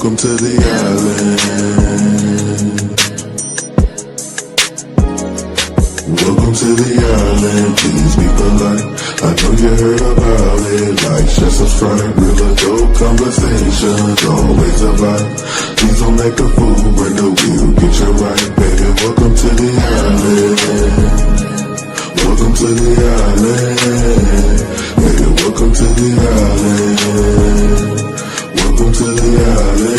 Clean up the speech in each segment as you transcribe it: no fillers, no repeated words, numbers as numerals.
welcome to the island. Welcome to the island, please be polite. I know you heard about it, like, share, subscribe. Real adult conversations, always a vibe. Please don't make a fool, bring the wheel, get you right, baby. Welcome to the island. Welcome to the island. Baby, welcome to the island. Welcome to the island.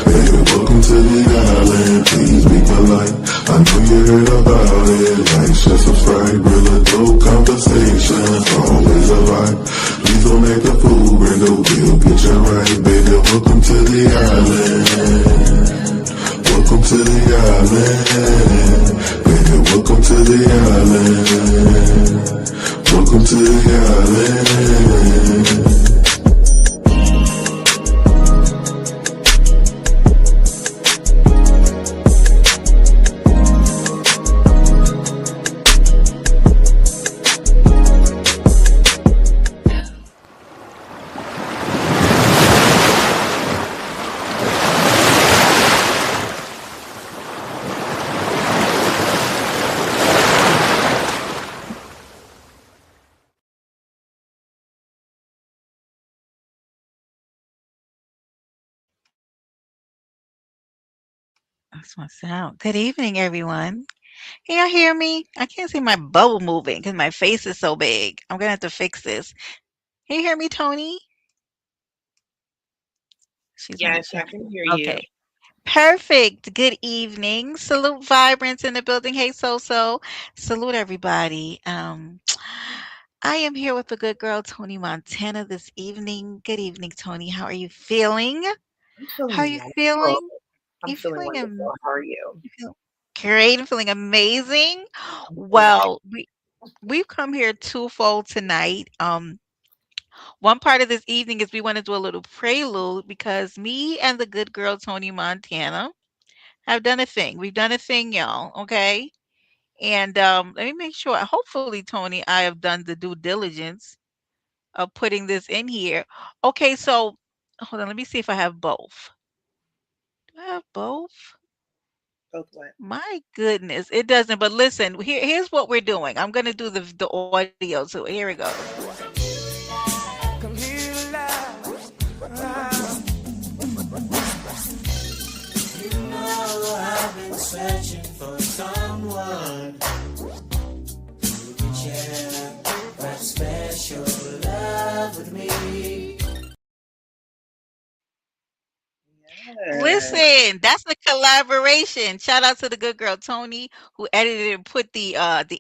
Baby, welcome to the island. Please be polite. I know you heard about it. Like, share, subscribe. Real adult conversations. Always a vibe. Please don't make a fool. Bring the wheel. Get you right, baby. Welcome to the island. Welcome to the island. Baby, welcome to the island. Welcome to the island. That's my sound. Good evening, everyone. Can y'all hear me? I can't see my bubble moving because my face is so big. I'm gonna have to fix this. Can you hear me, Tony? She's on the Yes, I chat. can hear you. Okay. Perfect. Good evening. Salute Vibrance in the building. Hey, so. Salute everybody. I am here with the good girl, Tony Montana, this evening. Good evening, Tony. How are you feeling? I'm How are feeling you wonderful. feeling? I'm You feeling feeling wonderful. How are you? you feel great? I'm feeling amazing. I'm feeling great. Well, we've come here twofold tonight. One part of this evening is we want to do a little prelude because me and the good girl Tony Montana have done a thing. We've done a thing, y'all. Okay, and let me make sure. Hopefully, Tony, I have done the due diligence of putting this in here. Okay, so hold on. Let me see if I have both. Do I have both? Both what? My goodness, it doesn't. But listen, here's what we're doing. I'm gonna do the audio. So here it goes. I've been searching for someone who can share that special love with me. Yes. Listen, that's the collaboration. Shout out to the good girl Tony who edited and put the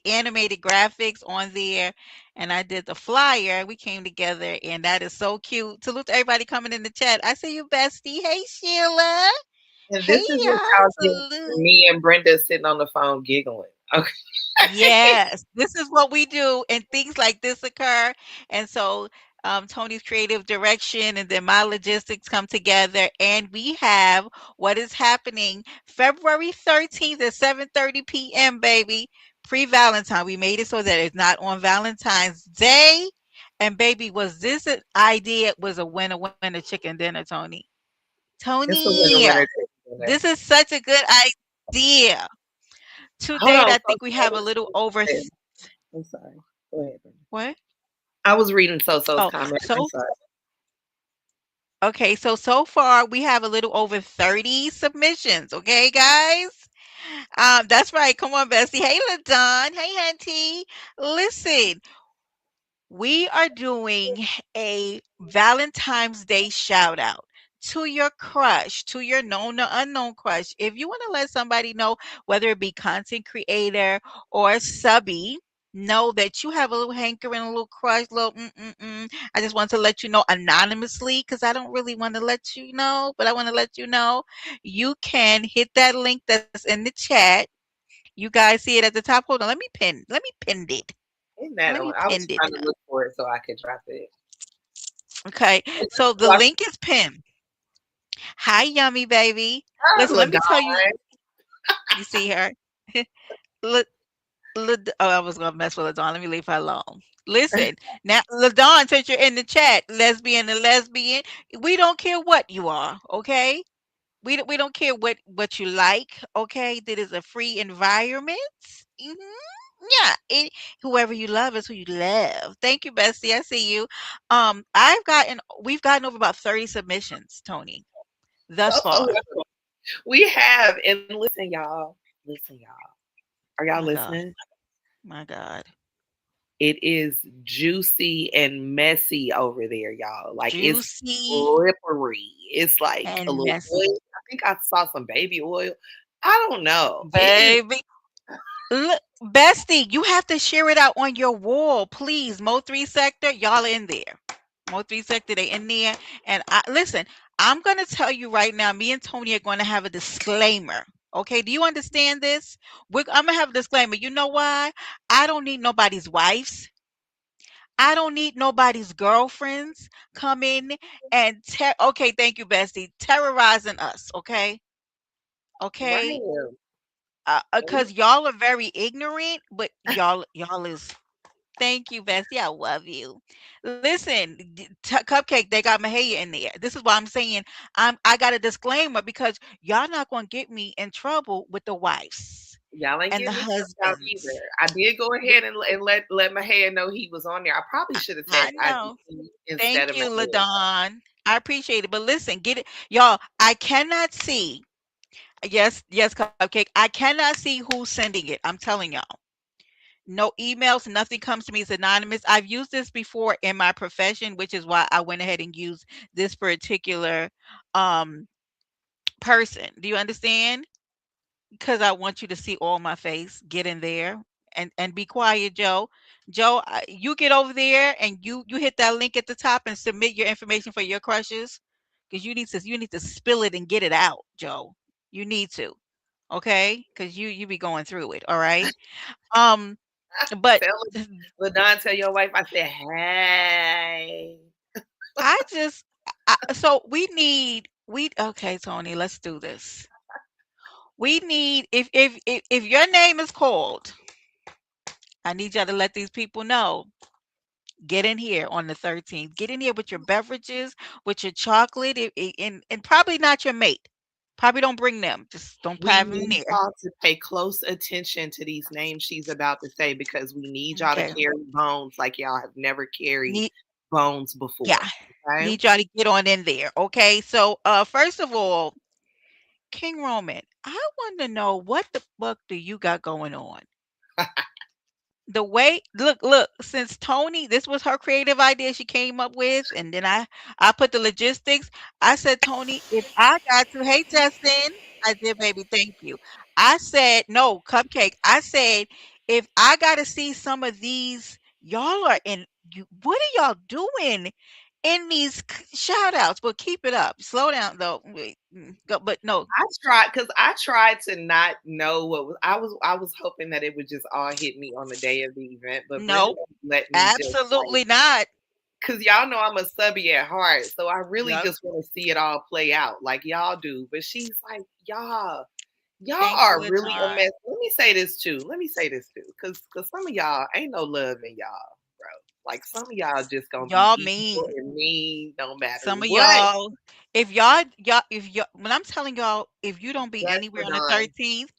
animated graphics on there, and I did the flyer. We came together, and that is so cute. Salute to everybody coming in the chat. I see you, bestie. Hey, Sheila. And Hey, this is what y'all. y'all get Salute. me and Brenda sitting on the phone giggling. Okay. Yes, this is what we do, and things like this occur. And so, Tony's creative direction and then my logistics come together, and we have what is happening February 13th at 7:30 p.m., baby. Pre-Valentine. We made it so that it's not on Valentine's Day. And baby, was this an idea? It was a winner chicken dinner, Tony. It's a Tony, winner, winner, chicken dinner. this is such a good idea. To Hold date, on. I So think we have a little over. I'm sorry. Go ahead, Brenda. What? I was reading So-So's Oh, comment. I'm so sorry. okay, so far we have a little over 30 submissions, okay, guys? That's right. Come on, Bessie. Hey, LaDon. Hey, Auntie. Listen, we are doing a Valentine's Day shout out to your crush, to your known or unknown crush. If you want to let somebody know, whether it be content creator or subby, know that you have a little hankering, a little crush, little I just want to let you know anonymously because I don't really want to let you know, but I want to let you know. You can hit that link that's in the chat. You guys see it at the top. Hold on, let me pin it. Isn't Let that me on? I pin was it. trying to look for it so I could drop it. Okay, Hey, so the Watch link is pinned. Hi, yummy baby. out, Listen, let me LaDon. tell you. You see her? Look. Oh, I was gonna mess with Ladon. Let me leave her alone. Listen, now Ladon, since you're in the chat, lesbian and lesbian, we don't care what you are, okay? We don't care what you like, okay? That is a free environment. hmm Yeah, whoever you love is who you love. Thank you, Bestie. I see you. We've gotten over about 30 submissions, Tony, thus So far. we have, and listen, y'all. Listen, y'all. Are y'all My God, listening? my God, It is juicy and messy over there, y'all. Like it's juicy slippery. It's like a and little messy, oil. I think I saw some baby oil. I don't know. It is. baby. Look, Bestie, you have to share it out on your wall, please. Mo 3 sector, y'all in there. Mo 3 sector, they in there. And listen, I'm gonna tell you right now, me and Tony are gonna have a disclaimer. Okay, do you understand this? I'm gonna have a disclaimer. You know why? I don't need nobody's wives. I don't need nobody's girlfriends come in and okay, thank you, Bestie, terrorizing us. Okay, okay, Right. because y'all are very ignorant, but y'all is. Thank you, Bestie. I love you. Listen, Cupcake, they got Mahaya in there. This is why I'm saying I got a disclaimer because y'all not gonna get me in trouble with the wives Y'all ain't and the getting me stuff out either. husbands. I did go Yeah, ahead and let my hair know he was on there. I probably should have I tagged know. IDC instead Thank of my you, hair. Ladon. I appreciate it. But listen, get it, y'all. I cannot see. Yes, yes, Cupcake. I cannot see who's sending it. I'm telling y'all. No emails, nothing comes to me. It's anonymous. I've used this before in my profession, which is why I went ahead and used this particular um person. Do you understand? Because I want you to see all my face. Get in there and be quiet, Joe. Joe, you get over there and you hit that link at the top and submit your information for your crushes because you need to spill it and get it out, Joe. You need to, okay? Because you be going through it. All right. Um, but Tell LaDon, tell your wife I said, hey. I just so we okay, Tony, let's do this. We need if your name is called, I need y'all to let these people know. Get in here on the 13th. Get in here with your beverages, with your chocolate, and probably not your mate. Probably don't bring them. Just don't We have them need there. y'all to pay close attention to these names she's about to say because we need y'all to Okay. carry bones like y'all have never carried Need bones yeah. before. Okay? Need y'all to get on in there. Okay. So first of all, King Roman, I want to know what the fuck do you got going on? The way look, since Tony, this was her creative idea she came up with, and then I put the logistics. I said, Tony, if I got to, hey Justin, I did, baby, thank you. I said, no, Cupcake. I said, if I got to see some of these, y'all are in. What are y'all doing in these shout outs? But keep it up. Slow down though. Wait, go, but no, I tried to not know what was I was hoping that it would just all hit me on the day of the event, but Brenda no, let me just like absolutely not. because y'all know I'm a subby at heart, so I really Yep. just want to see it all play out like y'all do. But she's like, y'all Thank you, are really a Latan. mess. Let me say this too. Because some of y'all ain't no love in y'all, bro. Like some of y'all just gonna be Y'all evil mean. and mean no matter Some of what. y'all, if y'all, when I'm telling y'all, if you don't be Yes, anywhere on the Ladon. 13th,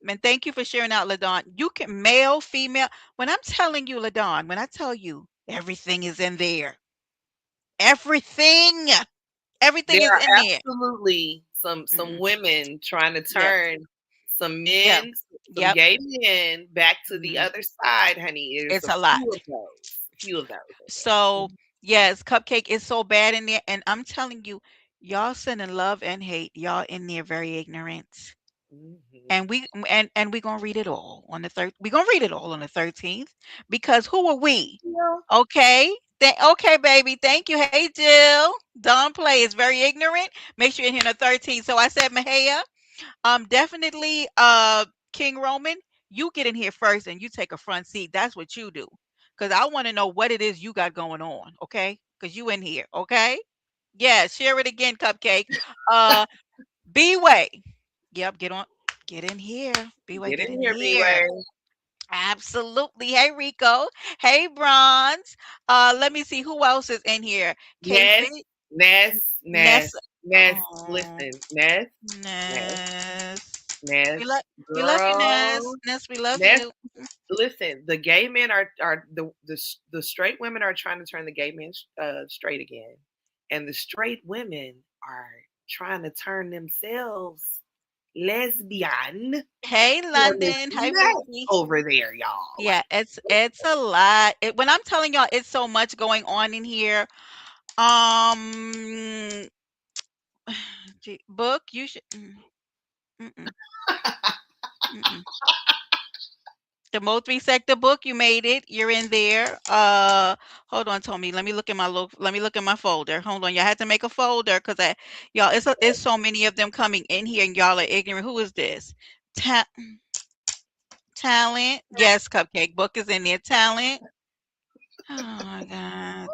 man, thank you for sharing out, Ladon. You can male, female. When I'm telling you, Ladon, when I tell you everything is in there, everything, everything There is are in there. absolutely some Mm, women trying to yep, turn some yep, men, some yep. gay men back to the Mm, other side, honey. There's it's a a lot. few of those. A few of those in there. So yes, Cupcake is so bad in there, and I'm telling you, y'all sending love and hate. Y'all in there very ignorant. Mhm. And we gonna read it all on the third. We gonna read it all on the 13th because who are we? Yeah. Okay. Okay, baby. Thank you. Hey, Jill. Don't play. Is very ignorant. Make sure you're in here on the 13th. So I said, Mahaya, definitely, King Roman, you get in here first and you take a front seat. That's what you do. Because I want to know what it is you got going on. Okay. Because you in here. Okay. Yeah. Share it again, Cupcake. Uh, B Way. Yep. Get in here. B Way, Get get in in here, here. B-Way. Absolutely. Hey, Rico. Hey, Bronze. Let me see who else is in here. Ness, Casey, Ness, Ness, Nessa. Ness. Oh, Listen, Ness, Ness, Ness. Ness, We love we love you, Ness. girl, Ness, we love Ness. you. Listen, the gay men are the straight women are trying to turn the gay men straight again, and the straight women are trying to turn themselves lesbian Hey, for this London. Hi, mess Vicky. over there, y'all. Yeah, Like, it's a lot. When I'm telling y'all, it's so much going on in here. Um, book, you should. Mm-mm, mm-mm. The Mo 3 sector book, you made it. You're in there. Hold on, Tommy. Let me look at my folder. Hold on. Y'all had to make a folder because y'all, it's so many of them coming in here and y'all are ignorant. Who is this? Ta- Talent. Yes, Cupcake book is in there. Talent. Oh my God.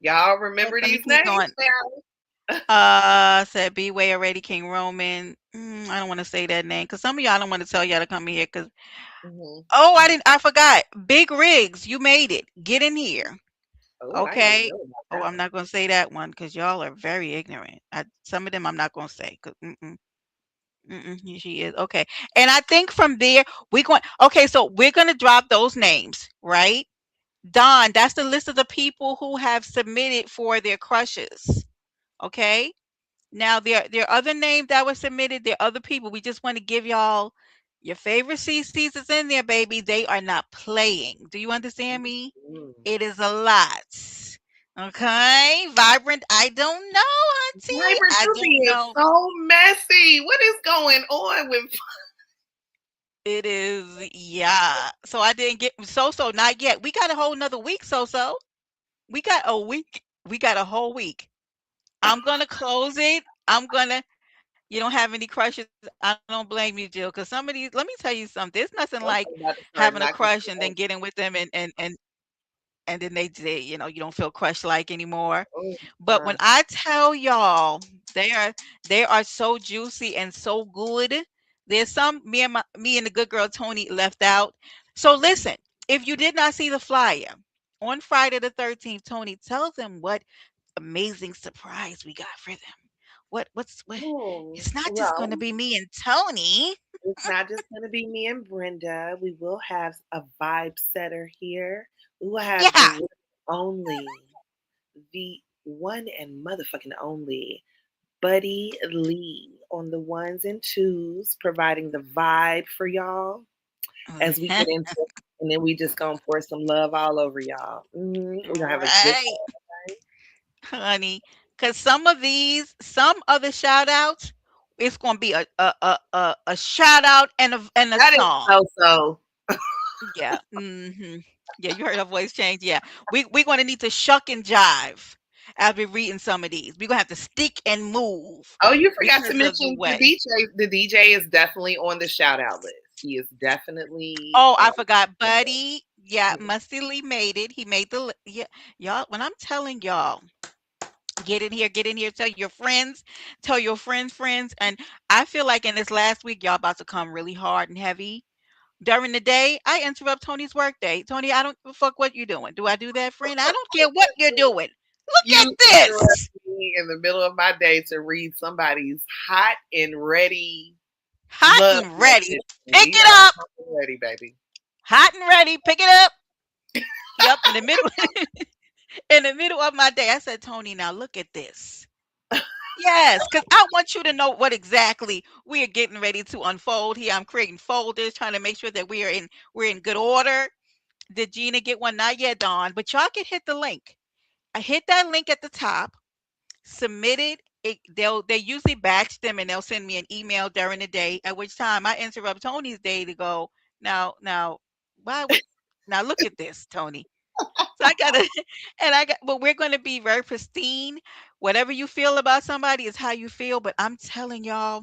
y'all remember Let me these keep names going. now? Said B Way already, King Roman. I don't want to say that name because some of y'all don't want to tell y'all to come in here because Mhm, oh, mhm. I forgot. Big Rigs, you made it. Get in here. Oh, I didn't even Okay. know about Oh, that I'm one. not gonna say that one because y'all are very ignorant. Some of them I'm not gonna say. 'Cause, she is okay. And I think from there we're going. Okay, so we're gonna drop those names, right? Don, that's the list of the people who have submitted for their crushes. Okay. Now there are other names that were submitted. There are other people. We just want to give y'all your favorite CCs is in there, baby. They are not playing. Do you understand me? Mm. It is a lot. Okay. Vibrant. I don't know, auntie. Vibrant, I you don't being know. so messy. What is going on with? It is, yeah. So I didn't get so not yet. We got a whole nother week, so. We got a week. We got a whole week. I'm gonna close it. You don't have any crushes. I don't blame you, Jill, because some of these, let me tell you something. There's nothing like I'm having about a to crush start and then knocking getting shit with over. them and then you don't feel crush like anymore. Oh, But when God. I tell y'all, they are they are so juicy and so good. There's some me and the good girl Tony left out. So listen, if you did not see the flyer on Friday the 13th, Tony, tell them what amazing surprise we got for them. What Oh, it's not just well, gonna be me and Tony. it's not just going to be me and Brenda. We will have a vibe setter here. We will have the Yeah. one only, the one and motherfucking only Buddy Lee on the ones and twos, providing the vibe for y'all as we get into it. And then we just gonna pour some love all over y'all. We're gonna have a good Right, honey. Cause some other shout outs, it's gonna be a shout out and a That is song. so so. Yeah. Yeah, you heard her voice change. Yeah. We're gonna need to shuck and jive as we're reading some of these. We're gonna have to stick and move Oh, you forgot to because of the mention the way. DJ. The DJ is definitely on the shout out list. He is definitely Oh, I on. forgot, Buddy. Yeah, Musty Lee made it. He made yeah, y'all. When I'm telling y'all, get in here, get in here. Tell your friends. And I feel like in this last week, y'all about to come really hard and heavy. During the day, I interrupt Tony's work day. Tony, I don't give a fuck what you're doing. Do I do that, friend? I don't care what you're doing. Look at You interrupt this. me in the middle of my day to read somebody's hot and ready Hot love and ready. message. Pick We it are up. hot and ready, baby. Hot and ready. Pick it up. Yep. In the middle in the middle of my day, I said, Tony, now look at this. Yes, because I want you to know what exactly we are getting ready to unfold here. I'm creating folders, trying to make sure that we're in good order. Did Gina get one? Not yet, Dawn, but y'all can hit the link. I hit that link at the top, submit it. They usually batch them and they'll send me an email during the day, at which time I interrupt Tony's day to go, now why would now look at this, Tony. So I gotta but we're gonna be very pristine. Whatever you feel about somebody is how you feel. But I'm telling y'all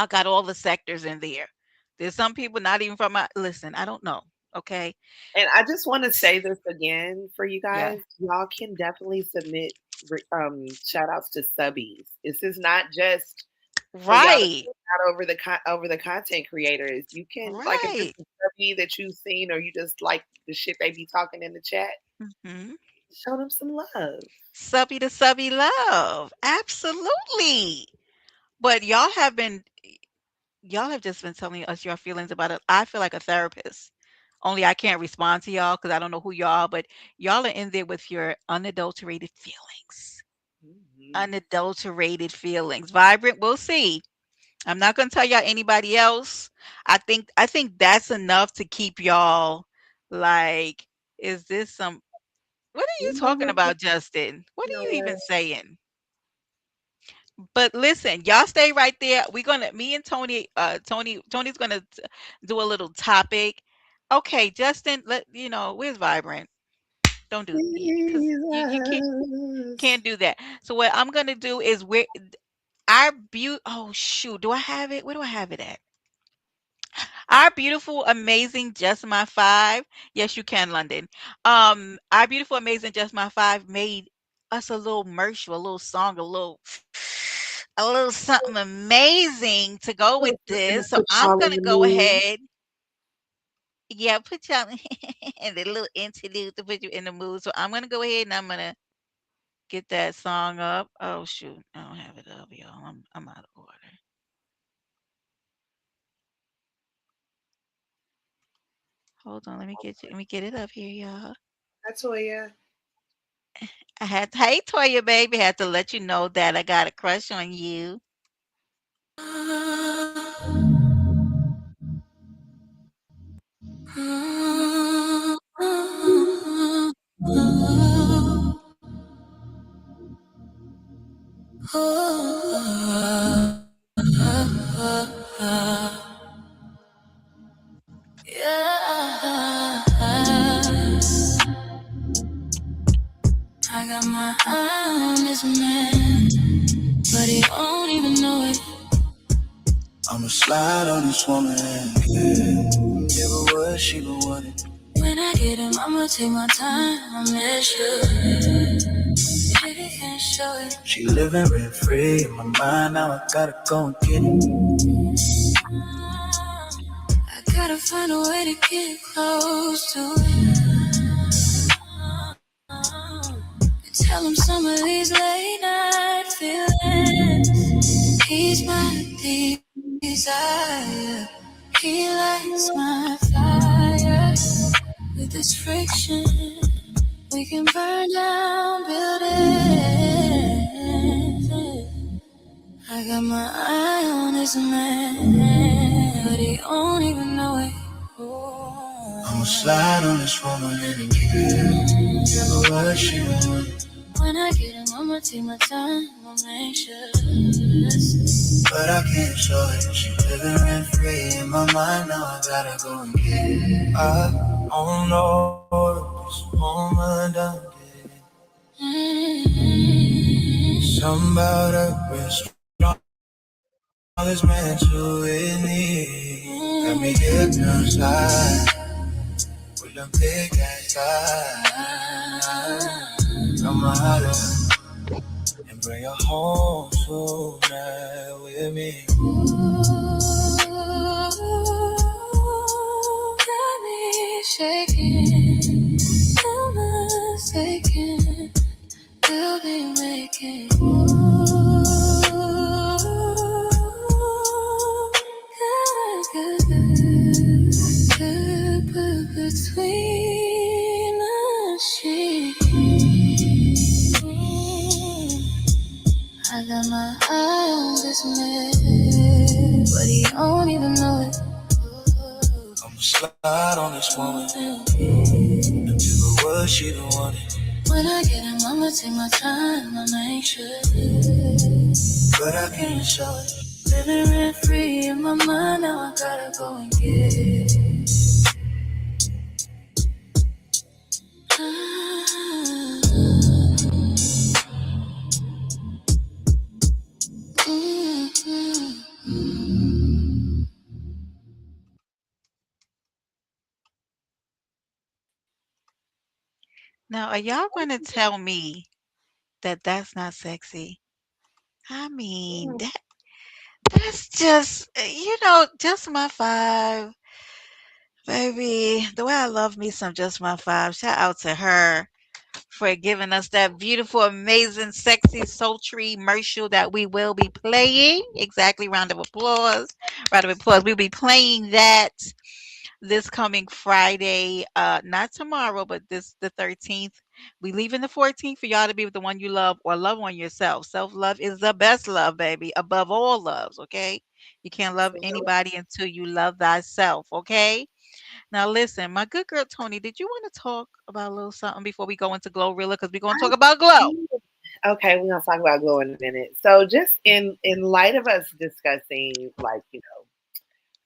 got all the sectors in there. There's some people not even from my listen, I don't know. Okay. And I just want to say this again for you Yeah. guys. Y'all can definitely submit shout outs to subbies. This is not just for y'all to Right. not over the content creators. You can, like, if it's Right. a study that you've seen or you just like the shit they be talking in the chat, Mhm. show them some love. Subby to subby love. Absolutely. But y'all have just been telling us your feelings about it. I feel like a therapist. Only I can't respond to y'all because I don't know who y'all are, but y'all are in there with your unadulterated feelings. Mhm. Unadulterated feelings. Vibrant, we'll see. I'm not gonna tell y'all anybody else. I think that's enough to keep y'all like, is this some what are you You know talking what? about, Justin? What You are know you what? even saying? But listen, y'all stay right there. We're gonna me and Tony's gonna do a little topic. Okay, Justin, where's Vibrant? Don't do because you can't Jesus. do that. So what I'm gonna do is where our beauty oh shoot, do I have it? Where do I have it at? Our beautiful, amazing Just My Five. Yes, you can, London. Our beautiful, amazing Just My Five made us a little merch, a little song, a little something amazing to go with Gonna this. So put I'm y'all in gonna the go mood. ahead. Yeah, put y'all in the little interlude to put you in the mood. So I'm gonna go ahead and I'm gonna get that song up. Oh shoot, I don't have it up, y'all. I'm out of order. Hold on, let me get it up here, y'all. I told ya. Hey Toya baby, had to let you know that I got a crush on you. Yeah, I got my eye on this man, but he won't even know it. I'ma slide on this woman, yeah. Give her what she been wanting. When I get him, I'ma take my time, I'll make sure. If he can't show it, she living rent free in my mind. Now I gotta go and get it. I gotta find a way to get close to it. And tell him some of these late night feelings. He's my desire. He lights my fire. With this friction, we can burn down buildings. I got my eye on this man, but he don't even know it. I'ma slide on this woman and give her what she want. When I get him, I'ma take my time, I'ma make sure. But I can't show it. She living rent free in my mind. Now I gotta go and get it. I don't know if this woman done did. Something about her wrist. All this meant to with me. Got me hypnotized with them big ass eyes. Come on, holler and bring her home tonight with me. Got me shaking, I'm mistaken. We'll be making good between us. I got my eye on this man, but he don't even know it. I'ma slide on this woman and give her what she don't want it. When I get him, I'ma take my time, I'll make sure. But I can't show it. Living rent free in my mind, now I gotta go and get it. Now, are y'all gonna tell me that that's not sexy? I mean, That's just, just my five, baby. The way I love me some just my five. Shout out to her for giving us that beautiful, amazing, sexy, sultry commercial that we will be playing. Exactly. Round of applause. Round of applause. We'll be playing that this coming Friday. Not tomorrow, but this the 13th. We leaving the 14th for y'all to be with the one you love or love on yourself. Self love is the best love, baby. Above all loves, okay? You can't love anybody until you love thyself, okay? Now listen, my good girl Tony, did you want to talk about a little something before we go into Glorilla? Because we're gonna talk about Glow. Okay, we're gonna talk about glow in a minute. So, just in light of us discussing, like,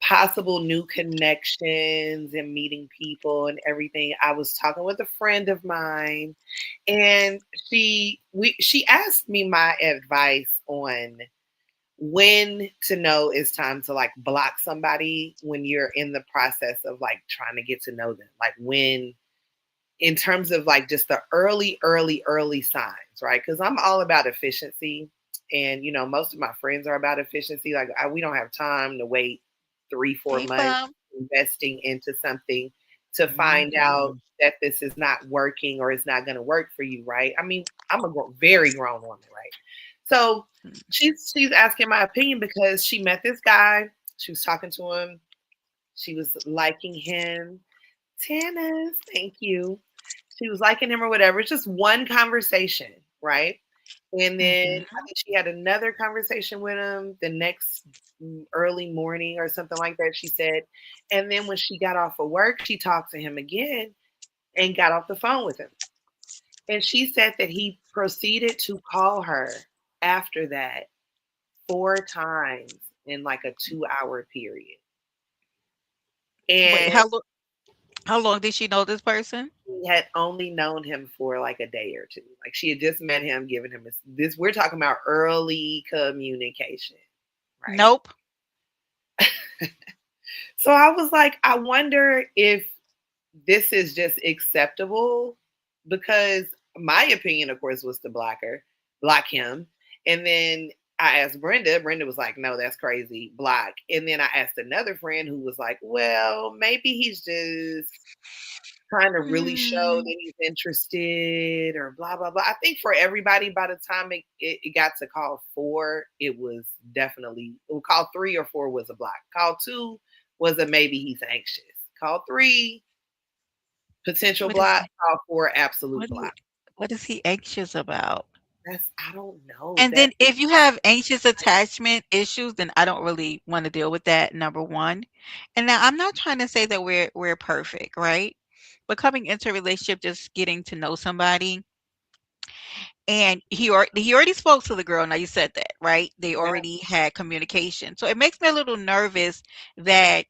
possible new connections and meeting people and everything, I was talking with a friend of mine, and she asked me my advice on when to know it's time to like block somebody when you're in the process of like trying to get to know them. Like when in terms of like just the early signs, right? Because I'm all about efficiency. And, most of my friends are about efficiency. Like, we don't have time to wait 3-4 months Hey, investing into something to find out Mhm. that this is not working or it's not going to work for you, right? I mean, I'm a very grown woman, right? So she's asking my opinion because she met this guy. She was talking to him. She was liking him. Tennis, thank you. She was liking him or whatever. It's just one conversation, right? And then I Mhm. think she had another conversation with him the next early morning or something like that, she said. And then when she got off of work, she talked to him again and got off the phone with him. And she said that he proceeded to call her after that 4 times in like a 2 hour period. Wait, And how long did she know this person? she had only known him for like a day or two. Like she had just met him, given him this. We're talking about early communication, right? Nope. So I was like, I wonder if this is just acceptable because my opinion, of course, was to block him. And then I asked Brenda. Brenda was like, no, that's crazy, block. And then I asked another friend who was like, well, maybe he's just trying to really show Mm, that he's interested or blah blah blah. I think for everybody, by the time it got to call 4, it was definitely call 3 or 4 was a block. Call 2 was a maybe he's anxious. Call 3 potential what is block. Call 4 absolute what is block. what is he anxious about? That's I don't know And that. then if you have anxious attachment issues, then I don't really want to deal with that, number one. And now I'm not trying to say that we're perfect, right? But coming into a relationship, just getting to know somebody, and he already spoke to the girl. Now you said that, right? They Yeah, already had communication, so it makes me a little nervous that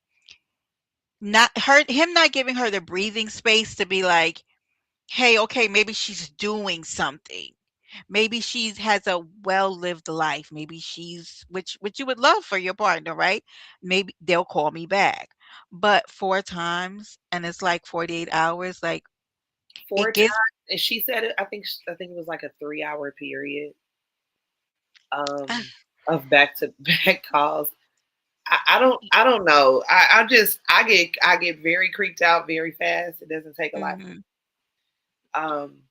him not giving her the breathing space to be like, hey, okay, maybe she's doing something. Maybe she has a well-lived life. Maybe she's which you would love for your partner, right? Maybe they'll call me back. But 4 times and it's like 48 hours, like 4 it times, gives and she said it. I think it was like a 3 hour period um, of back to back calls. I don't know. I get very creeped out very fast. It doesn't take a lot. Mhm. Um,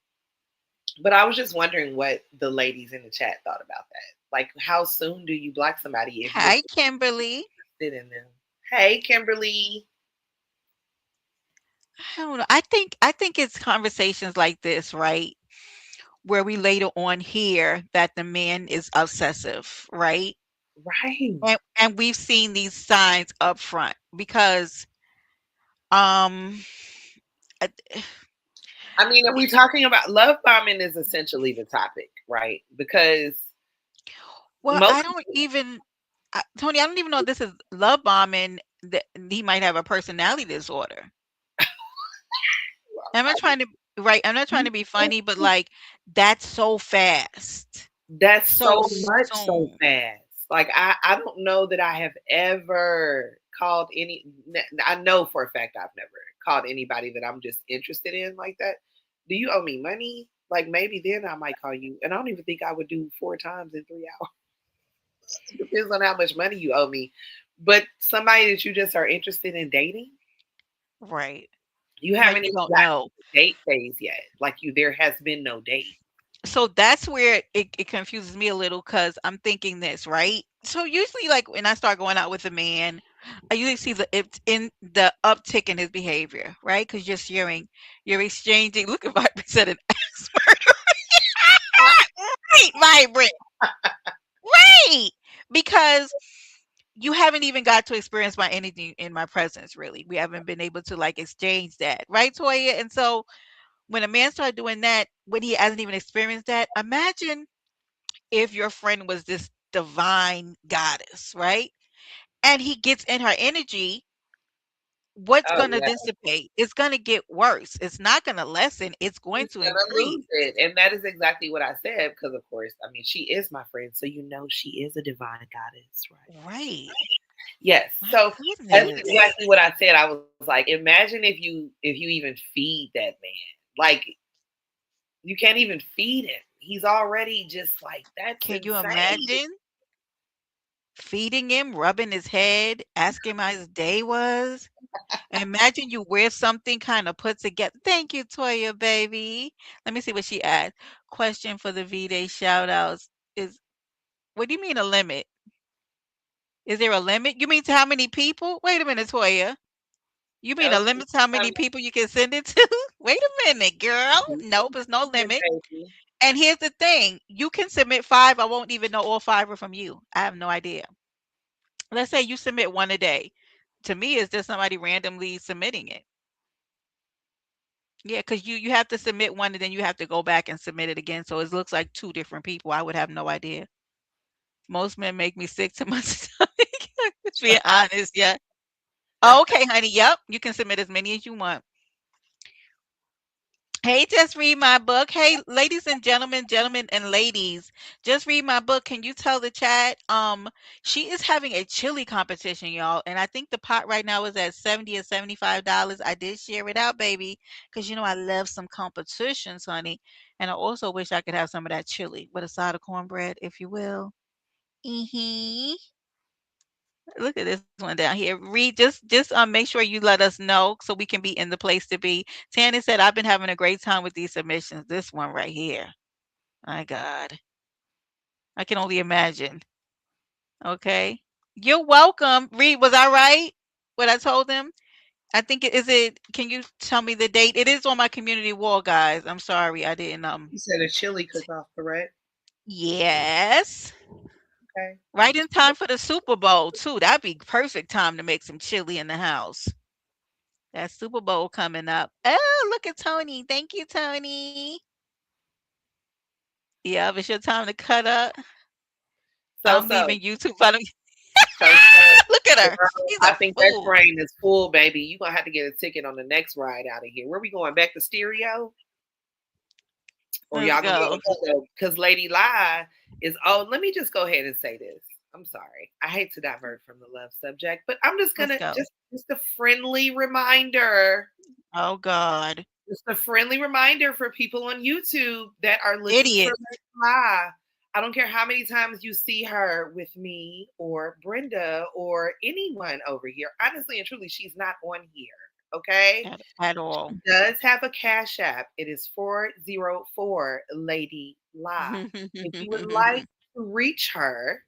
but I was just wondering what the ladies in the chat thought about that. Like, how soon do you block somebody if you're Hi, Kimberly. interested in them? Hey, Kimberly. I don't know. I think it's conversations like this, right? Where we later on hear that the man is obsessive, right? Right. And we've seen these signs up front because um uh, I mean, if we're talking about love bombing, is essentially the topic, right? Because well, I most don't people, even Tony, I don't even know if this is love bombing that he might have a personality disorder. I'm not trying to right, I'm not trying to be funny, but like that's so fast. that's So so much so soon. fast. Like I don't know that I have ever called any. I know for a fact I've never called anybody that I'm just interested in like that. Do you owe me money? Like maybe then I might call you, and I don't even think I would do 4 times in 3 hours. Depends on how much money you owe me. But somebody that you just are interested in dating, Right. you Like haven't you even don't gotten know. to the date phase yet. Like you, there has been no date. So that's where it confuses me a little because I'm thinking this, right? So usually, like when I start going out with a man, I usually see it's in the uptick in his behavior, right? Because you're exchanging. Look at Vibrant said an expert, right? Vibrant, right? Because you haven't even got to experience my energy in my presence, really. We haven't been able to like exchange that, right, Toya? And so when a man started doing that, when he hasn't even experienced that, imagine if your friend was this divine goddess, right? And he gets in her energy, what's Oh going to yeah, dissipate? It's going to get worse. It's not going to lessen. It's going he's to gonna increase. lose it, and that is exactly what I said. Because of course, I mean, she is my friend, so you know she is a divine goddess, right? Right. Yes. My So that's goodness. exactly what I said. I was like, imagine if you even feed that man. Like you can't even feed him. He's already just like that's Can you insane. imagine feeding him, rubbing his head, asking him how his day was? Imagine you wear something kind of put together. Thank you, Toya, baby. Let me see what she asked. Question for the V-Day shout outs is, what do you mean a limit? Is there a limit? You mean to how many people? Wait a minute, Toya. You mean No, a limit to how many people you can send it to? Wait a minute, girl. Nope, there's no limit. baby. And here's the thing, you can submit 5. I won't even know all 5 are from you. I have no idea. Let's say you submit 1 a day. To me, it's just somebody randomly submitting it. Yeah, because you have to submit 1 and then you have to go back and submit it again. So it looks like 2 different people. I would have no idea. Most men make me sick to my stomach. Just being honest, yeah. Oh, okay, honey. Yep. You can submit as many as you want. Hey, just read my book. Hey, ladies and gentlemen, gentlemen and ladies, just read my book. Can you tell the chat? She is having a chili competition, y'all, and I think the pot right now is at 70 or $75. I did share it out, baby, because you know I love some competitions, honey. And I also wish I could have some of that chili with a side of cornbread, if you will. Mm-hmm. Look at this one down here. Read, just make sure you let us know so we can be in the place to be. Tanny said, I've been having a great time with these submissions. This one right here. My God. I can only imagine. Okay. You're welcome. Read, was I right? What I told them? I think can you tell me the date? It is on my community wall, guys. I'm sorry. I didn't You said a chili cook-off, correct? yes. Okay. Right in time for the Super Bowl, too. That'd be perfect time to make some chili in the house. That Super Bowl coming up. Oh, look at Tony. Thank you, Tony. Yeah, it's your time to cut up. So I'm so leaving YouTube. I don't, so, look at her. girl, She's I a think that fool. train is full, baby. You gonna have to get a ticket on the next ride out of here. Where we going? Back to stereo? Or Let's y'all gonna go. go? Because Lady Lie is. Oh, let me just go ahead and say this. I'm sorry. I hate to divert from the love subject, but I'm just Let's gonna go. just a friendly reminder. Oh God. Just a friendly reminder for people on YouTube that are looking for Idiot. Lady Lie. I don't care how many times you see her with me or Brenda or anyone over here. Honestly and truly, she's not on here. Okay. At all. Does have a cash app. It is 404 Lady Lie. If you would like to reach her,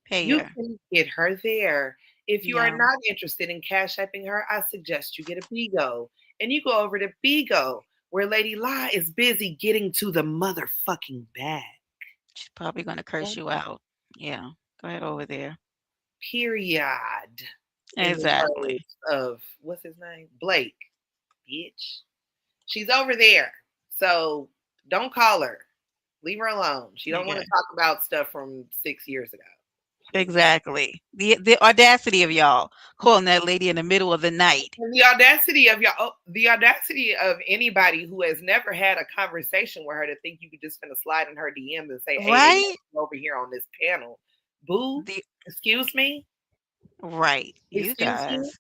Pay you her. can get her there. If you are Yeah. not interested in cash apping her, I suggest you get a Bigo. And you go over to Bigo, where Lady Lie is busy getting to the motherfucking bag. She's probably gonna curse you out. Yeah. Go ahead over there. Period. In the Exactly. words of what's his name? Blake. Bitch. She's over there. So don't call her. Leave her alone. She don't want Yeah. to talk about stuff from 6 years ago. Exactly. The audacity of y'all calling that lady in the middle of the night. And the audacity of y'all, the audacity of anybody who has never had a conversation with her to think you could just finna slide in her DMs and say, "Hey, they Right? over here on this panel." Boo, The excuse me, right. You excuse me. guys.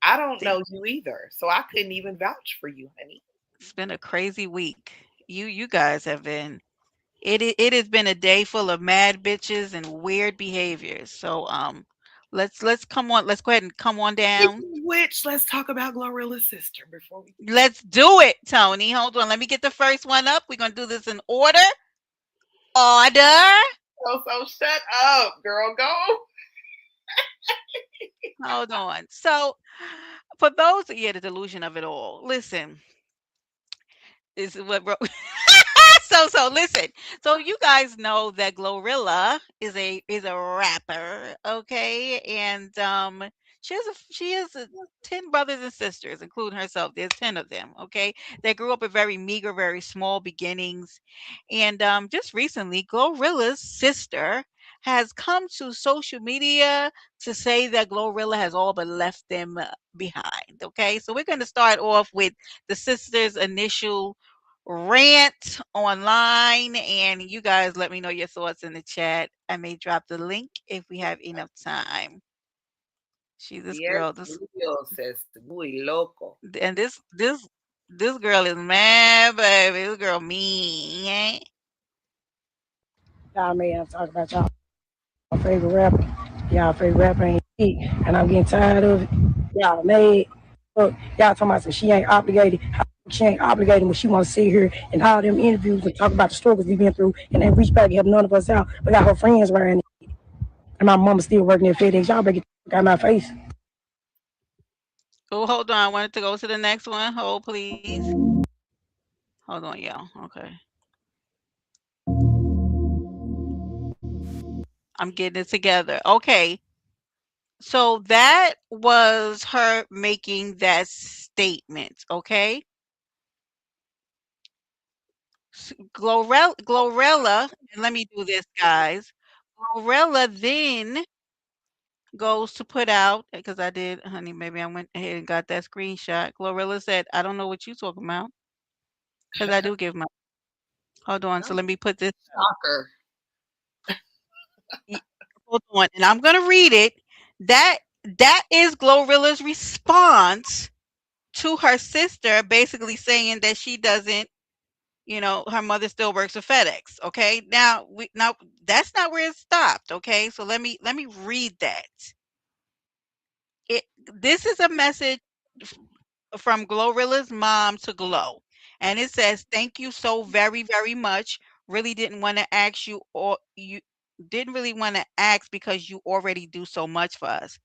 I don't The know you either, so I couldn't even vouch for you, honey. It's been a crazy week. You guys have been. it has been a day full of mad bitches and weird behaviors. So let's come on. Let's go ahead and come on down. Speaking of which, let's talk about Glorilla's sister before we. Let's do it, Tony. Hold on. Let me get the first one up. We're gonna do this in order. Order. So shut up, girl. Go. Hold on. So for those, yeah, the delusion of it all. Listen, is what so listen. So you guys know that Glorilla is a rapper, okay? And she has 10 brothers and sisters, including herself. There's 10 of them, okay? They grew up with very meager, very small beginnings. And just recently, Glorilla's sister has come to social media to say that Glorilla has all but left them behind, okay? So we're going to start off with the sister's initial rant online, and you guys let me know your thoughts in the chat. I may drop the link if we have enough time. She this Yes, girl this Dios es muy loco. and this girl is mad, baby. This girl mean. Y'all man, I'm talking about y'all favorite rapper. Y'all favorite rapper ain't shit, and I'm getting tired of it. Y'all mad. Look, y'all talking about some she ain't obligated. She ain't obligated when she want to sit here and all them interviews and talk about the struggles we been through and then reach back and help none of us out. But got her friends wearing it. And my mama still working at FedEx. Y'all better get the fuck out of my face. Oh, hold on. I wanted to go to the next one. Hold, please. Hold on, y'all. Okay. I'm getting it together. Okay. So that was her making that statement, okay? Glorilla, and let me do this, guys. Glorilla then goes to put out, because I did, honey, maybe I went ahead and got that screenshot. Glorilla said, I don't know what you talking about, because I do give my. Hold on. So I'm let me put this. shocker. y- Hold on, and I'm gonna read it. That is Glorilla's response to her sister, basically saying that she doesn't, her mother still works for FedEx. Okay, now that's not where it stopped. Okay, so let me read that. It This is a message from Glorilla's mom to Glow. And it says, "Thank you so very, very much. Really didn't want to ask you, or you didn't really want to ask because you already do so much for us.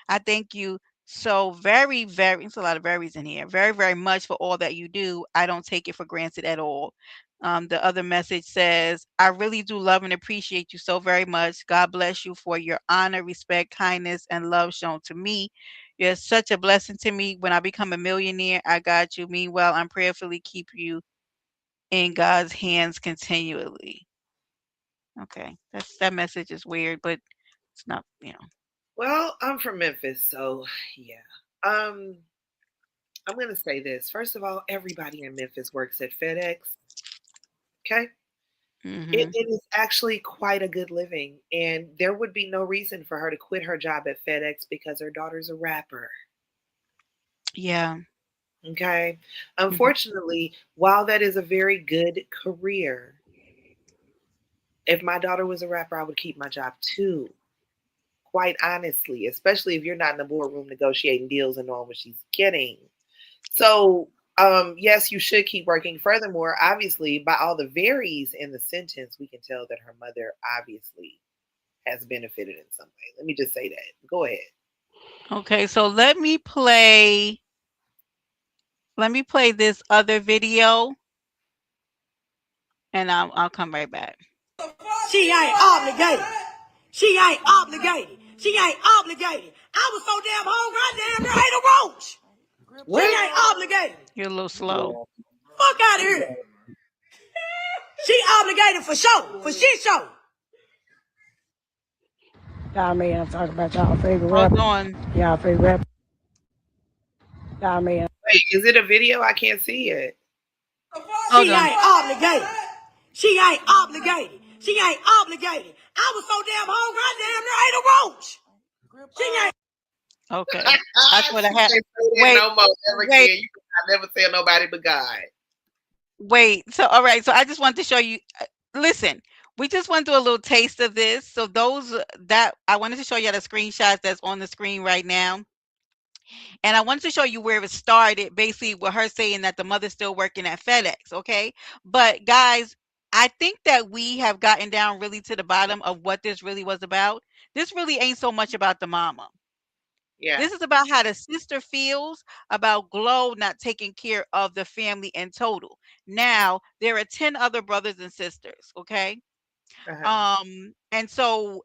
I thank you so very, very, it's a lot of berries in here, very, very much for all that you do. I don't take it for granted at all." The other message says, "I really do love and appreciate you so very much. God bless you for your honor, respect, kindness, and love shown to me. You're such a blessing to me. When I become a millionaire, I got you. Meanwhile, I'm prayerfully keep you in God's hands continually." Okay, that message is weird, but it's not. Well, I'm from Memphis, so yeah. Um, I'm gonna say this. First of all, everybody in Memphis works at FedEx. Okay. It, Mhm. it is actually quite a good living, and there would be no reason for her to quit her job at FedEx because her daughter's a rapper. Yeah. Okay. Mhm. Unfortunately, while that is a very good career, if my daughter was a rapper, I would keep my job too. Quite honestly, especially if you're not in the boardroom negotiating deals and knowing what she's getting. So, yes, you should keep working. Furthermore, obviously, by all the varies in the sentence, we can tell that her mother obviously has benefited in some way. Let me just say that. Go ahead. Okay, so let me play this other video, and I'll come right back. She ain't obligated. She ain't obligated. She ain't obligated. I was so damn hungry, I damn near ate a roach. She What? ain't obligated. You're a little slow. Fuck out of here. She obligated for sure. For shit show. Y'all man, I'm talking about y'all favorite Hold rapper. on. Y'all favorite rapper. Y'all man. Wait, is it a video? I can't see it. Hold She on. ain't obligated. She ain't obligated. She ain't obligated. I was so damn hungry, I damn near ate a roach. She ain't. Okay. I thought I She had. can't say that Wait, no more ever wait, again. You cannot never tell nobody but God. wait. So all right. So I just wanted to show you. listen, we just want to do a little taste of this. So those that I wanted to show you the screenshots that's on the screen right now. And I wanted to show you where it started, basically with her saying that the mother's still working at FedEx, okay? But guys, I think that we have gotten down really to the bottom of what this really was about. This really ain't so much about the mama. Yeah. This is about how the sister feels about Glow not taking care of the family in total. Now, there are 10 other brothers and sisters, okay? Uh-huh. And so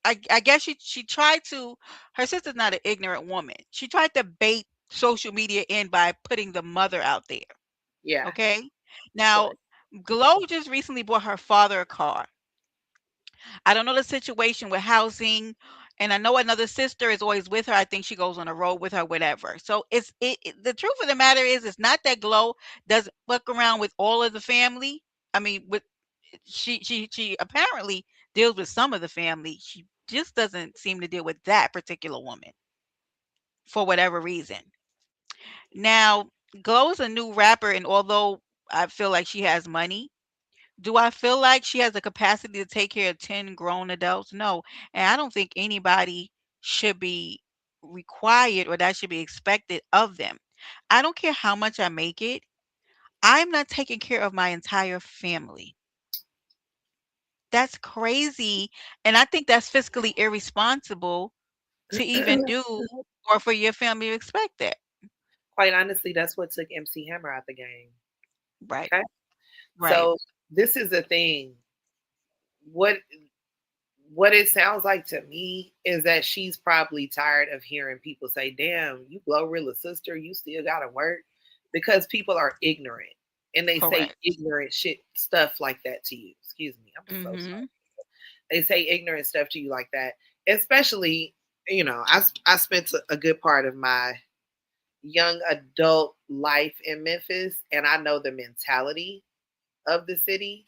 I guess she tried to, her sister's not an ignorant woman. She tried to bait social media in by putting the mother out there. Yeah, Okay. of Now, course. Glow just recently bought her father a car. I don't know the situation with housing, and I know another sister is always with her. I think she goes on a road with her, whatever. So the truth of the matter is, it's not that Glow doesn't fuck around with all of the family. I mean, with she apparently deals with some of the family. She just doesn't seem to deal with that particular woman for whatever reason. Now, Glow's a new rapper, and although I feel like she has money, do I feel like she has the capacity to take care of 10 grown adults? No. And I don't think anybody should be required or that should be expected of them. I don't care how much I make it. I'm not taking care of my entire family. That's crazy. And I think that's fiscally irresponsible to even do or for your family to expect that. Quite honestly, that's what took MC Hammer out the game. Right. Okay. Right. So this is the thing. What what it sounds like to me is that she's probably tired of hearing people say, "Damn, you Glorilla sister, you still gotta work," because people are ignorant and they say Correct. ignorant shit stuff like that to you. Excuse me, I'm so sorry. Mhm. They say ignorant stuff to you like that, especially I spent a good part of my young adult life in Memphis, and I know the mentality of the city.